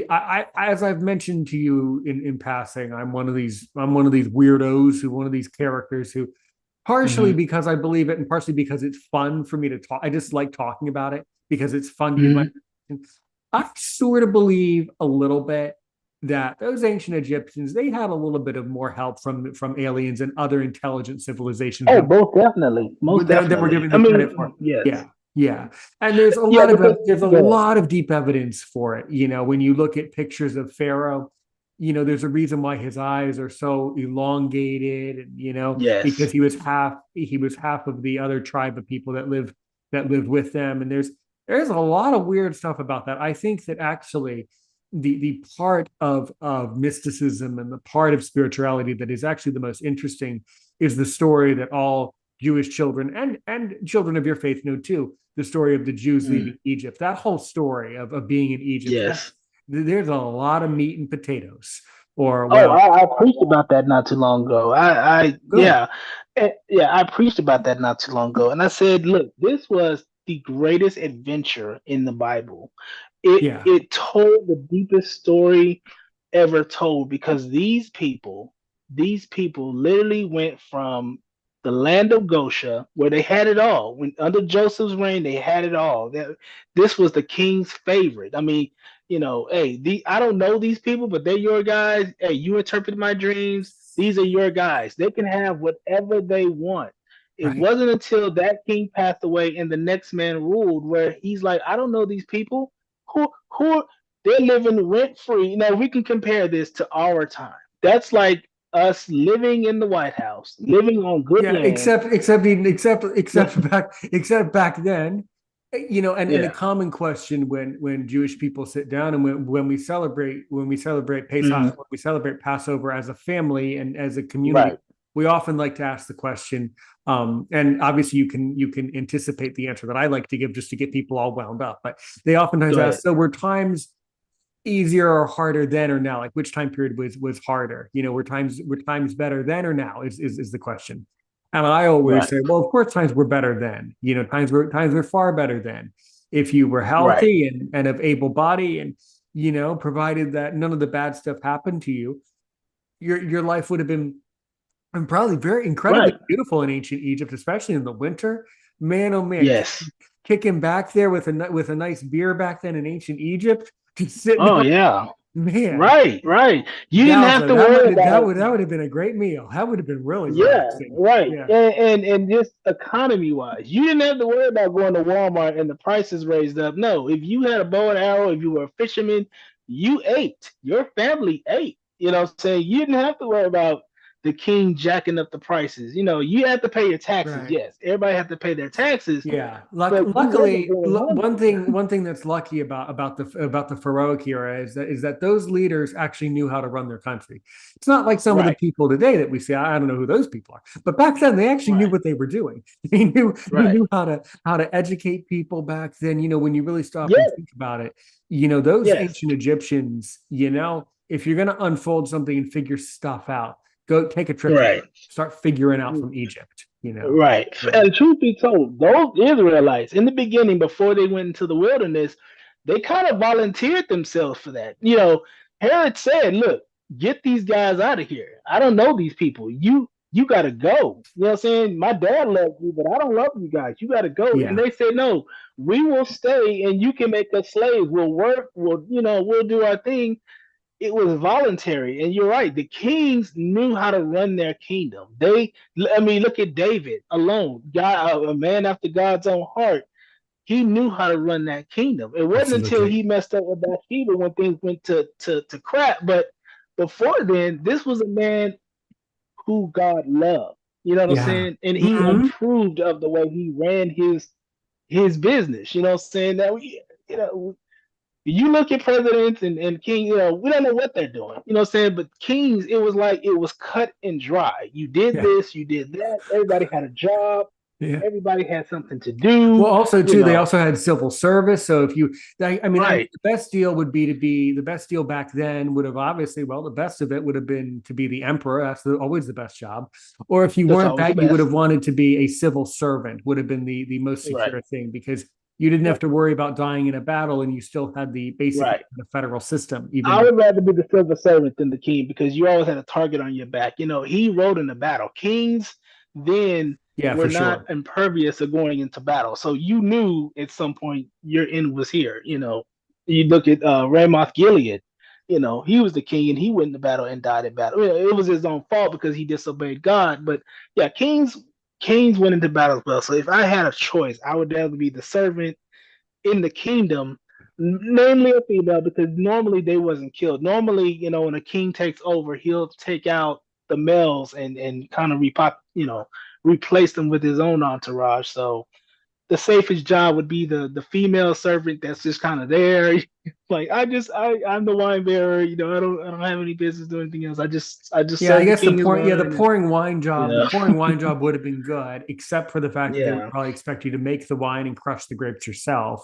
As I've mentioned to you in passing, I'm one of these weirdos one of these characters who, partially Hmm. because I believe it and partially because it's fun for me to talk. I just like talking about it because it's fun to use my. Hmm. I sort of believe a little bit that those ancient Egyptians, they had a little bit of more help from aliens and other intelligent civilizations Oh, than most definitely. Most we're definitely. giving I them credit for. mean, yes. Yeah, yeah. And Yeah, because there's a good. lot of deep evidence for it. When you look at pictures of Pharaoh, there's a reason why his eyes are so elongated, and Yes. because he was half of the other tribe of people that lived with them. And there's a lot of weird stuff about that. I think that actually the part of mysticism and the part of spirituality that is actually the most interesting is the story that all Jewish children and children of your faith know too. The story of the Jews Mm. leaving Egypt. That whole story of being in Egypt. Yes. There's a lot of meat and potatoes. Or Oh, well, I preached about that not too long ago. good. Yeah, I preached about that not too long ago, and I said, look, this was the greatest adventure in the Bible. Yeah. It told the deepest story ever told because these people literally went from the land of Goshen, where they had it all. When under Joseph's reign, they had it all. This was the king's favorite. I mean, hey, I don't know these people, but they're your guys. Hey, you interpret my dreams. These are your guys. They can have whatever they want. It Right. wasn't until that king passed away and the next man ruled where he's like, I don't know these people. Who they're living rent free. Now we can compare this to our time. That's like us living in the White House, living on good Yeah, land. Yeah, except back then, and a yeah. common question when Jewish people sit down and when we celebrate Pesach, Hmm. when we celebrate Passover as a family and as a community, Right, we often like to ask the question, and obviously you can anticipate the answer that I like to give just to get people all wound up, but they oftentimes go ahead. ask, so were times easier or harder then or now? Like which time period was harder? Were times better then or now is the question. And I always Right, say, well, of course times were better then. Times were far better then. If you were right, healthy and of able body and provided that none of the bad stuff happened to you, your life would have been and probably very incredibly right. beautiful in ancient Egypt, especially in the winter. Man, oh man, Yes. kicking back there with a nice beer back then in ancient Egypt, just sitting Oh on, yeah. man, Right, right. You didn't have Yowza, to worry about. that would have been a great meal. That would have been really Yeah, relaxing. right. Yeah, And just economy wise, you didn't have to worry about going to Walmart and the prices raised up. No, if you had a bow and arrow, if you were a fisherman, you ate. Your family ate. What I'm saying? You didn't have to worry about the king jacking up the prices. You had to pay your taxes. right. Yes, everybody had to pay their taxes, Yeah. but you wasn't Luckily, going hungry. one thing that's lucky about the Pharaohic era is that those leaders actually knew how to run their country. It's not like some of the Right, people today that we see. I don't know who those people are, but back then they actually knew right, what they were doing. They right. knew how to educate people back then. When you really stop and Yeah, think about it, those yes, ancient Egyptians. If you're going to unfold something and figure stuff out, go take a trip to right. start figuring out from Egypt. Right. Yeah. And truth be told, those Israelites in the beginning, before they went into the wilderness, they kind of volunteered themselves for that. Herod said, "Look, get these guys out of here. I don't know these people. You got to go." You know what I'm saying? My dad loves you, but I don't love you guys. You got to go. And Yeah. they said, "No, we will stay, and you can make us slaves. We'll work. We'll do our thing." it was voluntary. And you're right, the kings knew how to run their kingdom. I mean, look at David alone, God, a man after God's own heart. He knew how to run that kingdom. It wasn't until Absolutely. he messed up with Bathsheba when things went to crap. But before then, this was a man who God loved. You know what I'm Yeah. saying? And he Mhm. approved of the way he ran his business. You know what I'm saying? That you know, you look at presidents and kings, we don't know what they're doing. You know what I'm saying? But kings, it was like it was cut and dry. You did Yeah. this, you did that. Everybody had a job. Yeah. Everybody had something to do. Well, also You too, they know, also had civil service. So if you, I mean, right? the best deal would be to be the best deal back then would have obviously, well, the best of it would have been to be the emperor. That's always the best job. Or if you That's weren't always the that, you would best. have wanted to be a civil servant. Would have been the most Right. secure thing because you didn't have to worry about dying in a battle, and you still had the basically Right. the federal system. Even I though, would rather be the civil servant than the king because you always had a target on your back. He rode in the battle. Kings then yeah, were for not sure. impervious of going into battle. So you knew at some point your end was here. You look at Ramoth Gilead, he was the king and he went into battle and died in battle. It was his own fault because he disobeyed God. But yeah, kings went into battle as well. So if I had a choice, I would rather be the servant in the kingdom, namely a female, because normally they wasn't killed. Normally, when a king takes over, he'll take out the males and kind of replace them with his own entourage. So the safest job would be the female servant that's just kind of there. Like I'm the wine bearer. I don't have any business doing anything else. I just Yeah, I serve the guess the king his pouring, yeah, the wine, and pouring wine job, the yeah, pouring wine job would have been good, except for the fact that they would yeah, probably expect you to make the wine and crush the grapes yourself,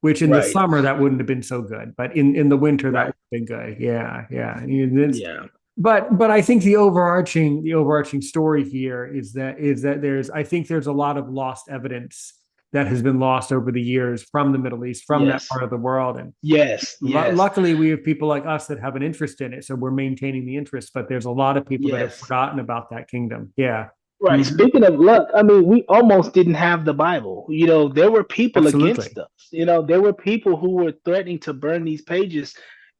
which in the right, summer that wouldn't have been so good, but in the winter that right, would have been good. Yeah, yeah. It's, yeah, but I think the overarching story here is that there's a lot of lost evidence that has been lost over the years from the Middle East, from that yes, part of the world, and yes, yes. luckily we have people like us that have an interest in it, so we're maintaining the interest. But there's a lot of people that have Yes. forgotten about that kingdom. Yeah. Right. Mhm. Speaking of luck, I mean, we almost didn't have the Bible. There were people against Absolutely. us. There were people who were threatening to burn these pages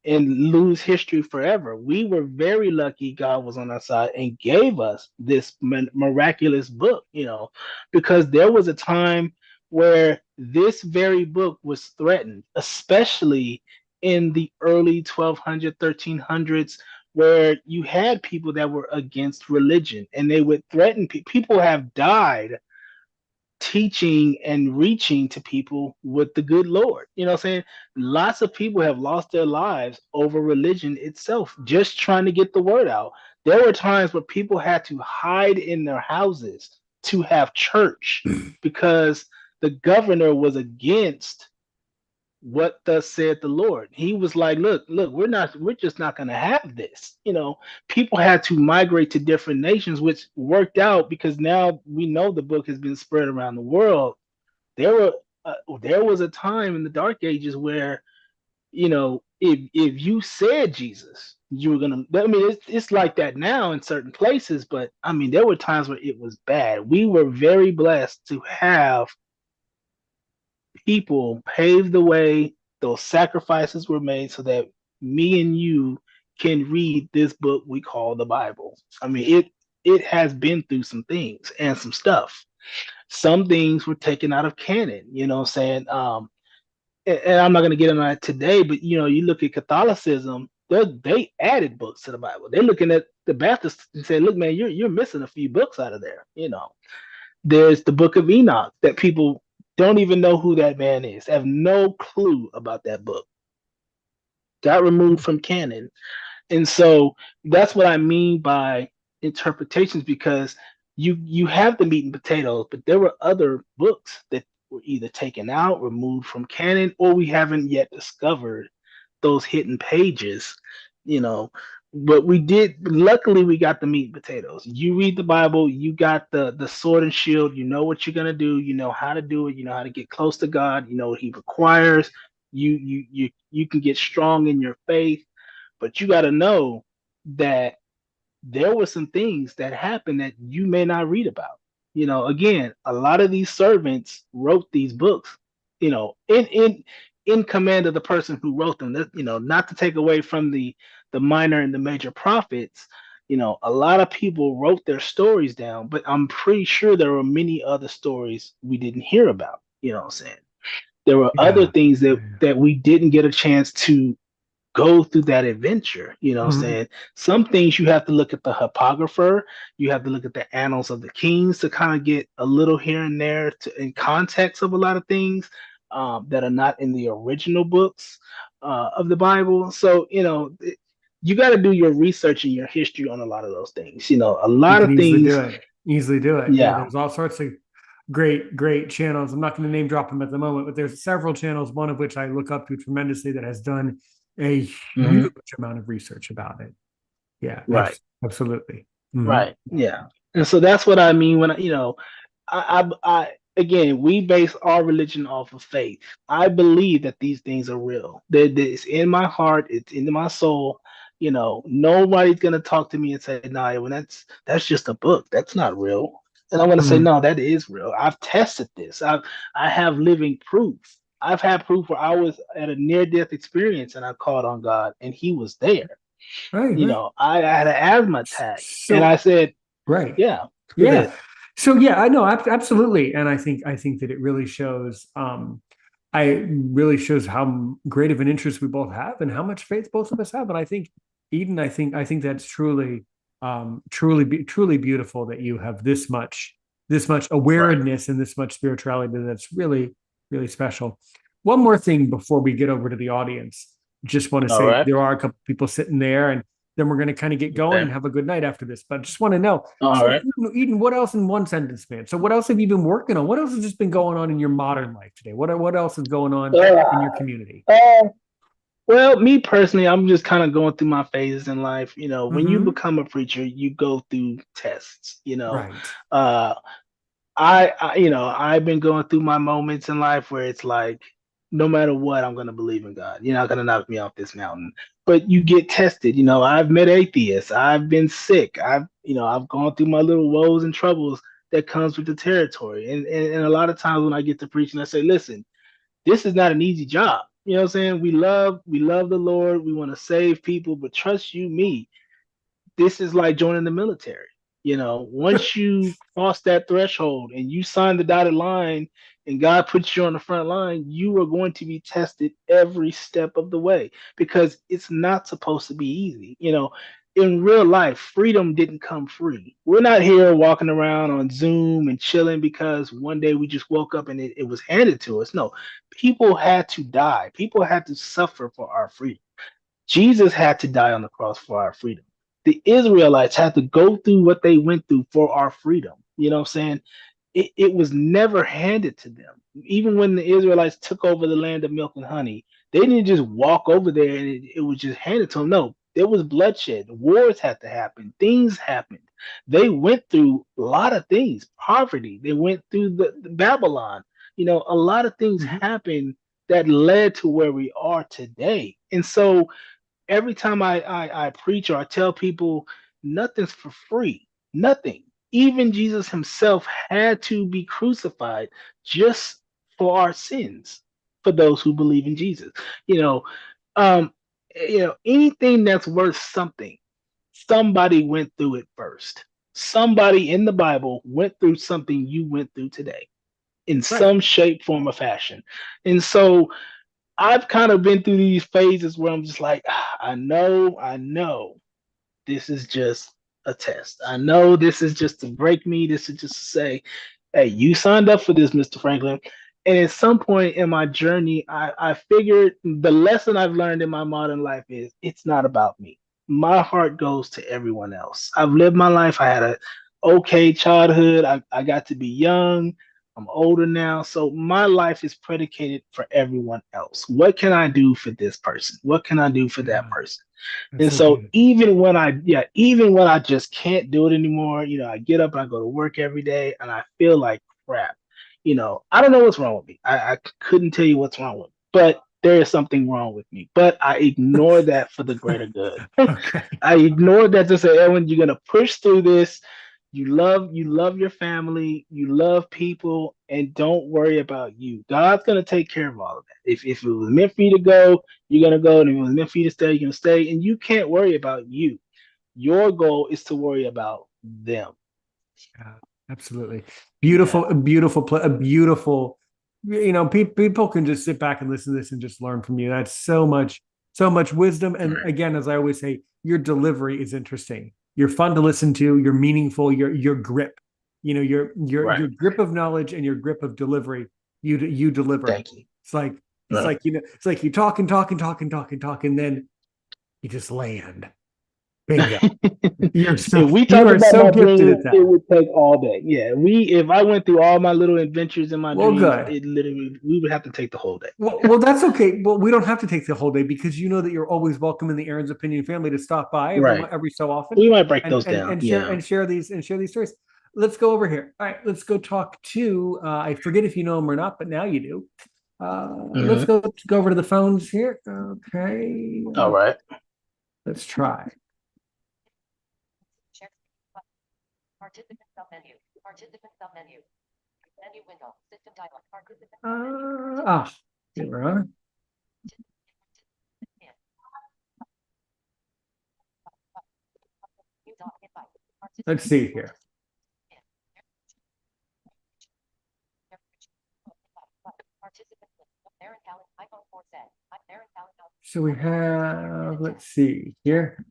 and lose history forever. We were very lucky God was on our side and gave us this miraculous book, because there was a time where this very book was threatened, especially in the early 1200s, 1300s, where you had people that were against religion and they would threaten people have died teaching and reaching to people with the good Lord. You know what I'm saying? Lots of people have lost their lives over religion itself, just trying to get the word out. There were times where people had to hide in their houses to have church because the governor was against what thus said the Lord. He was like, look, we're just not going to have this. People had to migrate to different nations, which worked out because now we know the book has been spread around the world. There were there was a time in the Dark Ages where if you said Jesus, you were gonna. I mean, it's like that now in certain places, but I mean, there were times where it was bad. We were very blessed to have people paved the way, those sacrifices were made so that me and you can read this book we call the Bible. I mean, it has been through some things and some stuff. Some things were taken out of canon, what I'm saying? And I'm not going to get into that today, but you look at Catholicism, they added books to the Bible. They're looking at the Baptists and say, look, man, you're missing a few books out of there. There's the Book of Enoch that people don't even know who that man is, have no clue about that book. Got removed from canon. And so that's what I mean by interpretations, because you have the meat and potatoes, but there were other books that were either taken out, removed from canon, or we haven't yet discovered those hidden pages, you know. But we did. Luckily, we got the meat and potatoes. You read the Bible, you got the sword and shield. You know what you're gonna do. You know how to do it. You know how to get close to God. You know what He requires. You can get strong in your faith, but you got to know that there were some things that happened that you may not read about. Again, a lot of these servants wrote these books, in command of the person who wrote them. Not to take away from the the minor and the major prophets, a lot of people wrote their stories down, but I'm pretty sure there were many other stories we didn't hear about. You know what I'm saying? There were other Yeah. things that Yeah. that we didn't get a chance to go through that adventure. You know what I'm Mhm. saying? Some things you have to look at the Apocrypha, you have to look at the Annals of the Kings to kind of get a little here and there in context of a lot of things that are not in the original books of the Bible. So, you got to do your research and your history on a lot of those things. A You lot can of easily do things, it. Easily do it. Yeah, yeah. there's all sorts of great channels. I'm not going to name drop them at the moment, but there's several channels, one of which I look up to tremendously, that has done a Hmm. huge amount of research about it. Yeah, Right. absolutely. Mhm. Right. Yeah. And so that's what I mean when I again, we base our religion off of faith. I believe that these things are real. That it's in my heart, it's in my soul. Nobody's gonna talk to me and say, "Nah, when that's just a book. That's not real." And I'm gonna say, Mhm. "No, that is real. I've tested this. I have living proof. I've had proof where I was at a near death experience and I called on God and He was there. Right, right. I had an asthma attack and I So, said, right. yeah, go Yeah. ahead. So yeah, I know absolutely, and I think that it really shows. I really shows how great of an interest we both have and how much faith both of us have. And I think, Eden, I think that's truly beautiful that you have this much Right. awareness and this much spirituality. That's really special. One more thing before we get over to the audience, just want to All say right. there are a couple people sitting there, and then we're going to kind of get going Okay. and have a good night after this. But I just want to know. All So, right. Eden, what else in one sentence, man? So, what else have you been working on? What else has just been going on in your modern life today? What else is going on in your Uh, community? uh, well, me personally, I'm just kind of going through my phases in life. When you Mm-hmm. become a preacher, you go through tests. Right. Uh, I've been going through my moments in life where it's like, no matter what, I'm gonna believe in God. You're not gonna knock me off this mountain. But you get tested. I've met atheists. I've been sick. I've gone through my little woes and troubles that comes with the territory. And a lot of times when I get to preaching, I say, listen, this is not an easy job. You know what I'm saying? We love the Lord. We want to save people, but trust you, me, this is like joining the military. Once you cross that threshold and you sign the dotted line and God puts you on the front line, you are going to be tested every step of the way because it's not supposed to be easy. In real life, freedom didn't come free. We're not here walking around on Zoom and chilling because one day we just woke up and it was handed to us. No, people had to die, people had to suffer for our freedom. Jesus had to die on the cross for our freedom. The Israelites had to go through what they went through for our freedom. You know what I'm saying? It was never handed to them. Even when the Israelites took over the land of milk and honey, they didn't just walk over there and it was just handed to them. No, there was bloodshed. Wars had to happen. Things happened. They went through a lot of things. Poverty. They went through the Babylon. A lot of things Mhm. happened that led to where we are today. And so every time I preach or I tell people nothing's for free, nothing. Even Jesus himself had to be crucified just for our sins, for those who believe in Jesus. You know, um, anything that's worth something, somebody went through it first. Somebody in the Bible went through something you went through today in Right. some shape, form, or fashion. And so I've kind of been through these phases where I'm just like, I know this is just a test. I know this is just to break me. This is just to say, hey, you signed up for this, Mr. Franklin. And at some point in my journey, I figured the lesson I've learned in my modern life is it's not about me. My heart goes to everyone else. I've lived my life. I had a okay childhood. I got to be young. I'm older now. So my life is predicated for everyone else. What can I do for this person? What can I do for that Yeah. person? That's And so so beautiful. even when I just can't do it anymore, I get up and I go to work every day and I feel like crap. I don't know what's wrong with me. I couldn't tell you what's wrong with me, but there is something wrong with me. But I ignore that for the greater good. Okay. I ignore that to say, Ellen, you're gonna push through this. you love your family, you love people, and don't worry about you. God's gonna take care of all of that. If it was meant for you to go, you're gonna go, and if it was meant for you to stay, you're gonna stay, and you can't worry about you. Your goal is to worry about them. Yeah, absolutely. Yeah. Beautiful, a beautiful, a beautiful. People can just sit back and listen to this and just learn from you. That's so much wisdom. And Right. again, as I always say, your delivery is interesting. You're fun to listen to. You're meaningful. Your grip, your Right. grip of knowledge and your grip of delivery. You deliver. Thank you. It's like Right. it's like you talk and talk and talk and talk and talk, and then you just land. Bingo. If we You talked are about so my gifted dreams, at it that. would take all day. Yeah, we if I went through all my little adventures in my Well, dreams, good. it literally we would have to take the whole day. Well, that's okay. Well, we don't have to take the whole day because you know that you're always welcome in the Aaron's Opinion family to stop by Right. every so often We might break and those down. share Yeah. share these stories. Let's go over here. All right, let's go talk to. I forget if you know him or not, but now you do. Let's Hmm. go over to the phones here. Okay, All right. let's try. Ah, here we are. Let's see here. So we have, let's see here.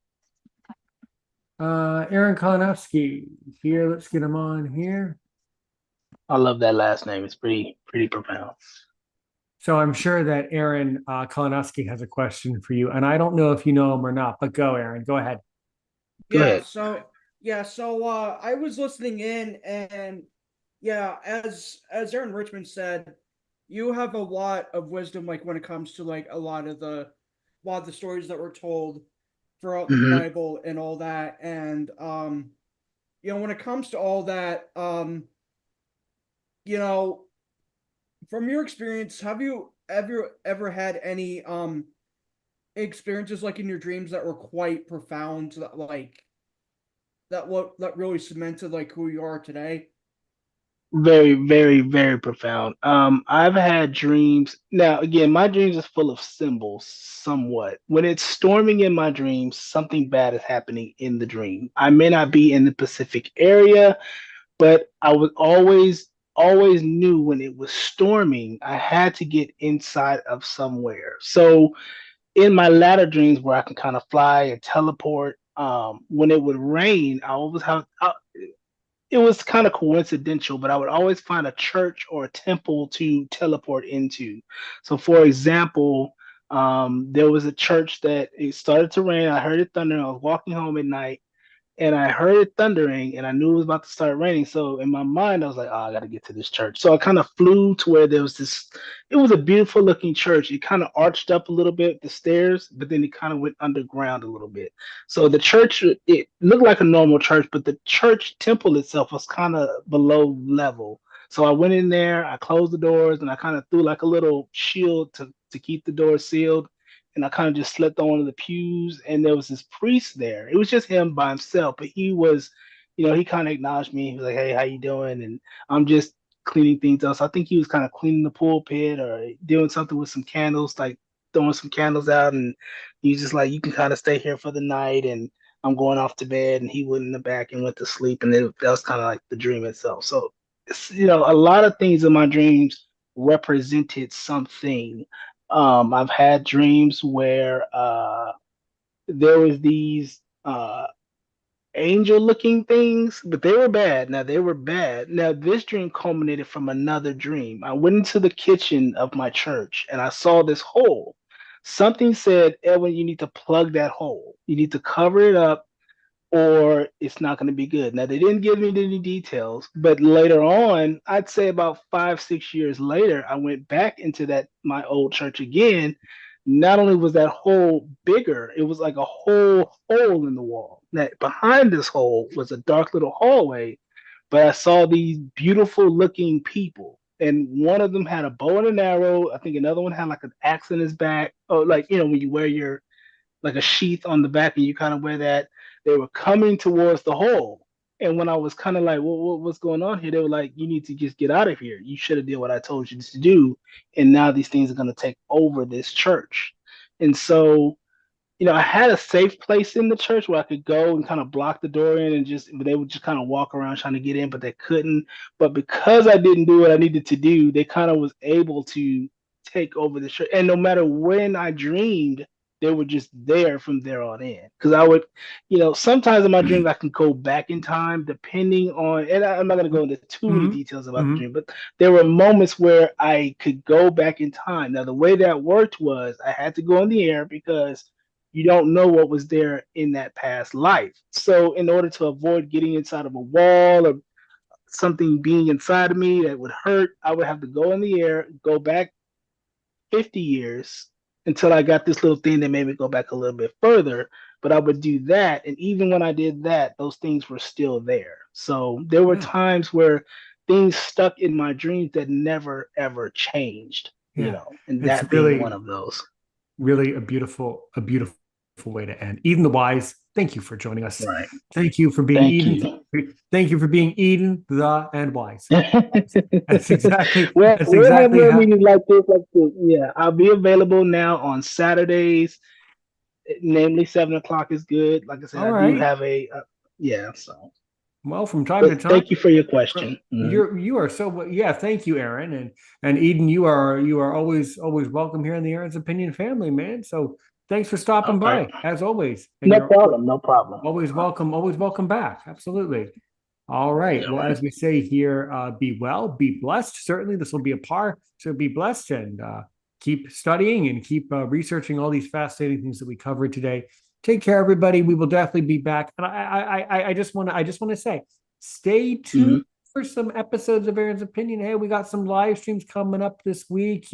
Aaron Kalinowski here. Let's get him on here. I love that last name. It's pretty profound. So I'm sure that Aaron Kalinowski has a question for you, and I don't know if you know him or not, but go, Aaron. Go ahead. Go Yeah, ahead. so I was listening in and yeah, as Aaron Richmond said, you have a lot of wisdom like when it comes to like a lot of the stories that were told throughout the Hmm. Bible and all that. And when it comes to all that, you know, from your experience, have you ever had any experiences like in your dreams that were quite profound that that really cemented like who you are today? Very profound. I've had dreams. Now, again, my dreams is full of symbols somewhat. When it's storming in my dreams, something bad is happening in the dream. I may not be in the Pacific area, but I was always knew when it was storming, I had to get inside of somewhere. So in my latter dreams where I can kind of fly and teleport, when it would rain, I always have it was kind of coincidental, but I would always find a church or a temple to teleport into. So, for example, there was a church that it started to rain. I heard it thunder. I was walking home at night, and I heard it thundering, and I knew it was about to start raining. So in my mind, I was like, "Oh, I got to get to this church." So I kind of flew to where there was this. It was a beautiful looking church. It kind of arched up a little bit, the stairs, but then it kind of went underground a little bit. So the church, it looked like a normal church, but the church temple itself was kind of below level. So I went in there, I closed the doors, and I kind of threw like a little shield to keep the doors sealed, and I kind of just slept on one of the pews. And there was this priest there. It was just him by himself, but he was, he kind of acknowledged me. He was like, "Hey, how you doing?" And I'm just cleaning things up. So I think he was kind of cleaning the pulpit or doing something with some candles, like throwing some candles out. And he's just like, "You can kind of stay here for the night." And I'm going off to bed. And he went in the back and went to sleep. And then that was kind of like the dream itself. So, a lot of things in my dreams represented something. I've had dreams where there was these angel-looking things, but they were bad. Now they were bad. Now this dream culminated from another dream. I went into the kitchen of my church and I saw this hole. Something said, "Edwin, you need to plug that hole. You need to cover it up or it's not going to be good." Now, they didn't give me any details, but later on, I'd say about 5, 6 years later, I went back into that my old church again. Not only was that hole bigger, it was like a whole hole in the wall. Now, behind this hole was a dark little hallway, but I saw these beautiful looking people. And one of them had a bow and an arrow. I think another one had like an axe in his back. Oh, like, when you wear your like a sheath on the back and you kind of wear that. They were coming towards the hole. And when I was kind of like, what's going on here? They were like, you need to just get out of here. You should have did what I told you to do. And now these things are going to take over this church. And so, I had a safe place in the church where I could go and kind of block the door in and they would just kind of walk around trying to get in, but they couldn't. But because I didn't do what I needed to do, they kind of was able to take over the church. And no matter when I dreamed, they were just there from there on in. Because I would, sometimes in my dreams I can go back in time depending on, and I'm not going to go into too many details about the dream, but there were moments where I could go back in time. Now, the way that worked was I had to go in the air because you don't know what was there in that past life. So in order to avoid getting inside of a wall or something being inside of me that would hurt, I would have to go in the air, go back 50 years until I got this little thing that made me go back a little bit further. But I would do that. And even when I did that, those things were still there. So there were times where things stuck in my dreams that never, ever changed, and it's that being one of those. Really a beautiful way to end. Eden the Wise, thank you for joining us. Right. Thank you for being Eden. Thank you for being Eden, the, and Wise. That's exactly. Well, that's we'll exactly have meetings like this. Yeah, I'll be available now on Saturdays. Namely, 7:00 is good. Like I said, I do have a So. Well, from time to time. Thank you for your question. You are so thank you, Aaron, and Eden. You are always welcome here in the Aaron's Opinion family, man. So thanks for stopping by, as always. And no problem. Always welcome back. Absolutely. All right. Well, as we say here, be well, be blessed. Certainly, this will be a par. So be blessed and keep studying and keep researching all these fascinating things that we covered today. Take care, everybody. We will definitely be back. And I just want to say, stay tuned for some episodes of Aaron's Opinion. Hey, we got some live streams coming up this week.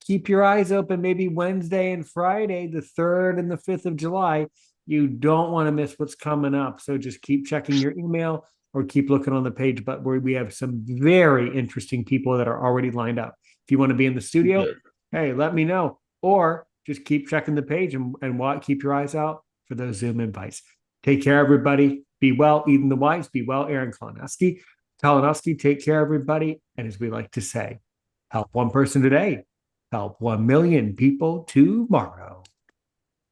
Keep your eyes open. Maybe Wednesday and Friday, the 3rd and the 5th of July. You don't want to miss what's coming up. So just keep checking your email or keep looking on the page. But we have some very interesting people that are already lined up. If you want to be in the studio, hey, let me know. Or just keep checking the page and keep your eyes out for those Zoom invites. Take care, everybody. Be well, Eden the Wise. Be well, Aaron Kalinowski. Take care, everybody. And as we like to say, help one person today. Help 1 million people tomorrow.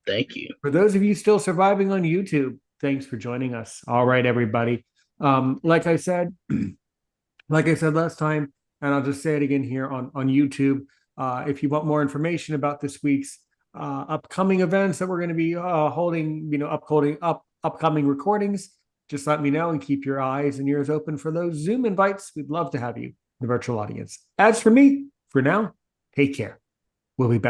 Thank you. For those of you still surviving on YouTube, thanks for joining us. All right, everybody. Like I said last time, and I'll just say it again here on YouTube. If you want more information about this week's upcoming events that we're going to be holding, upcoming recordings, just let me know and keep your eyes and ears open for those Zoom invites. We'd love to have you, the virtual audience. As for me, for now, take care. We'll be back.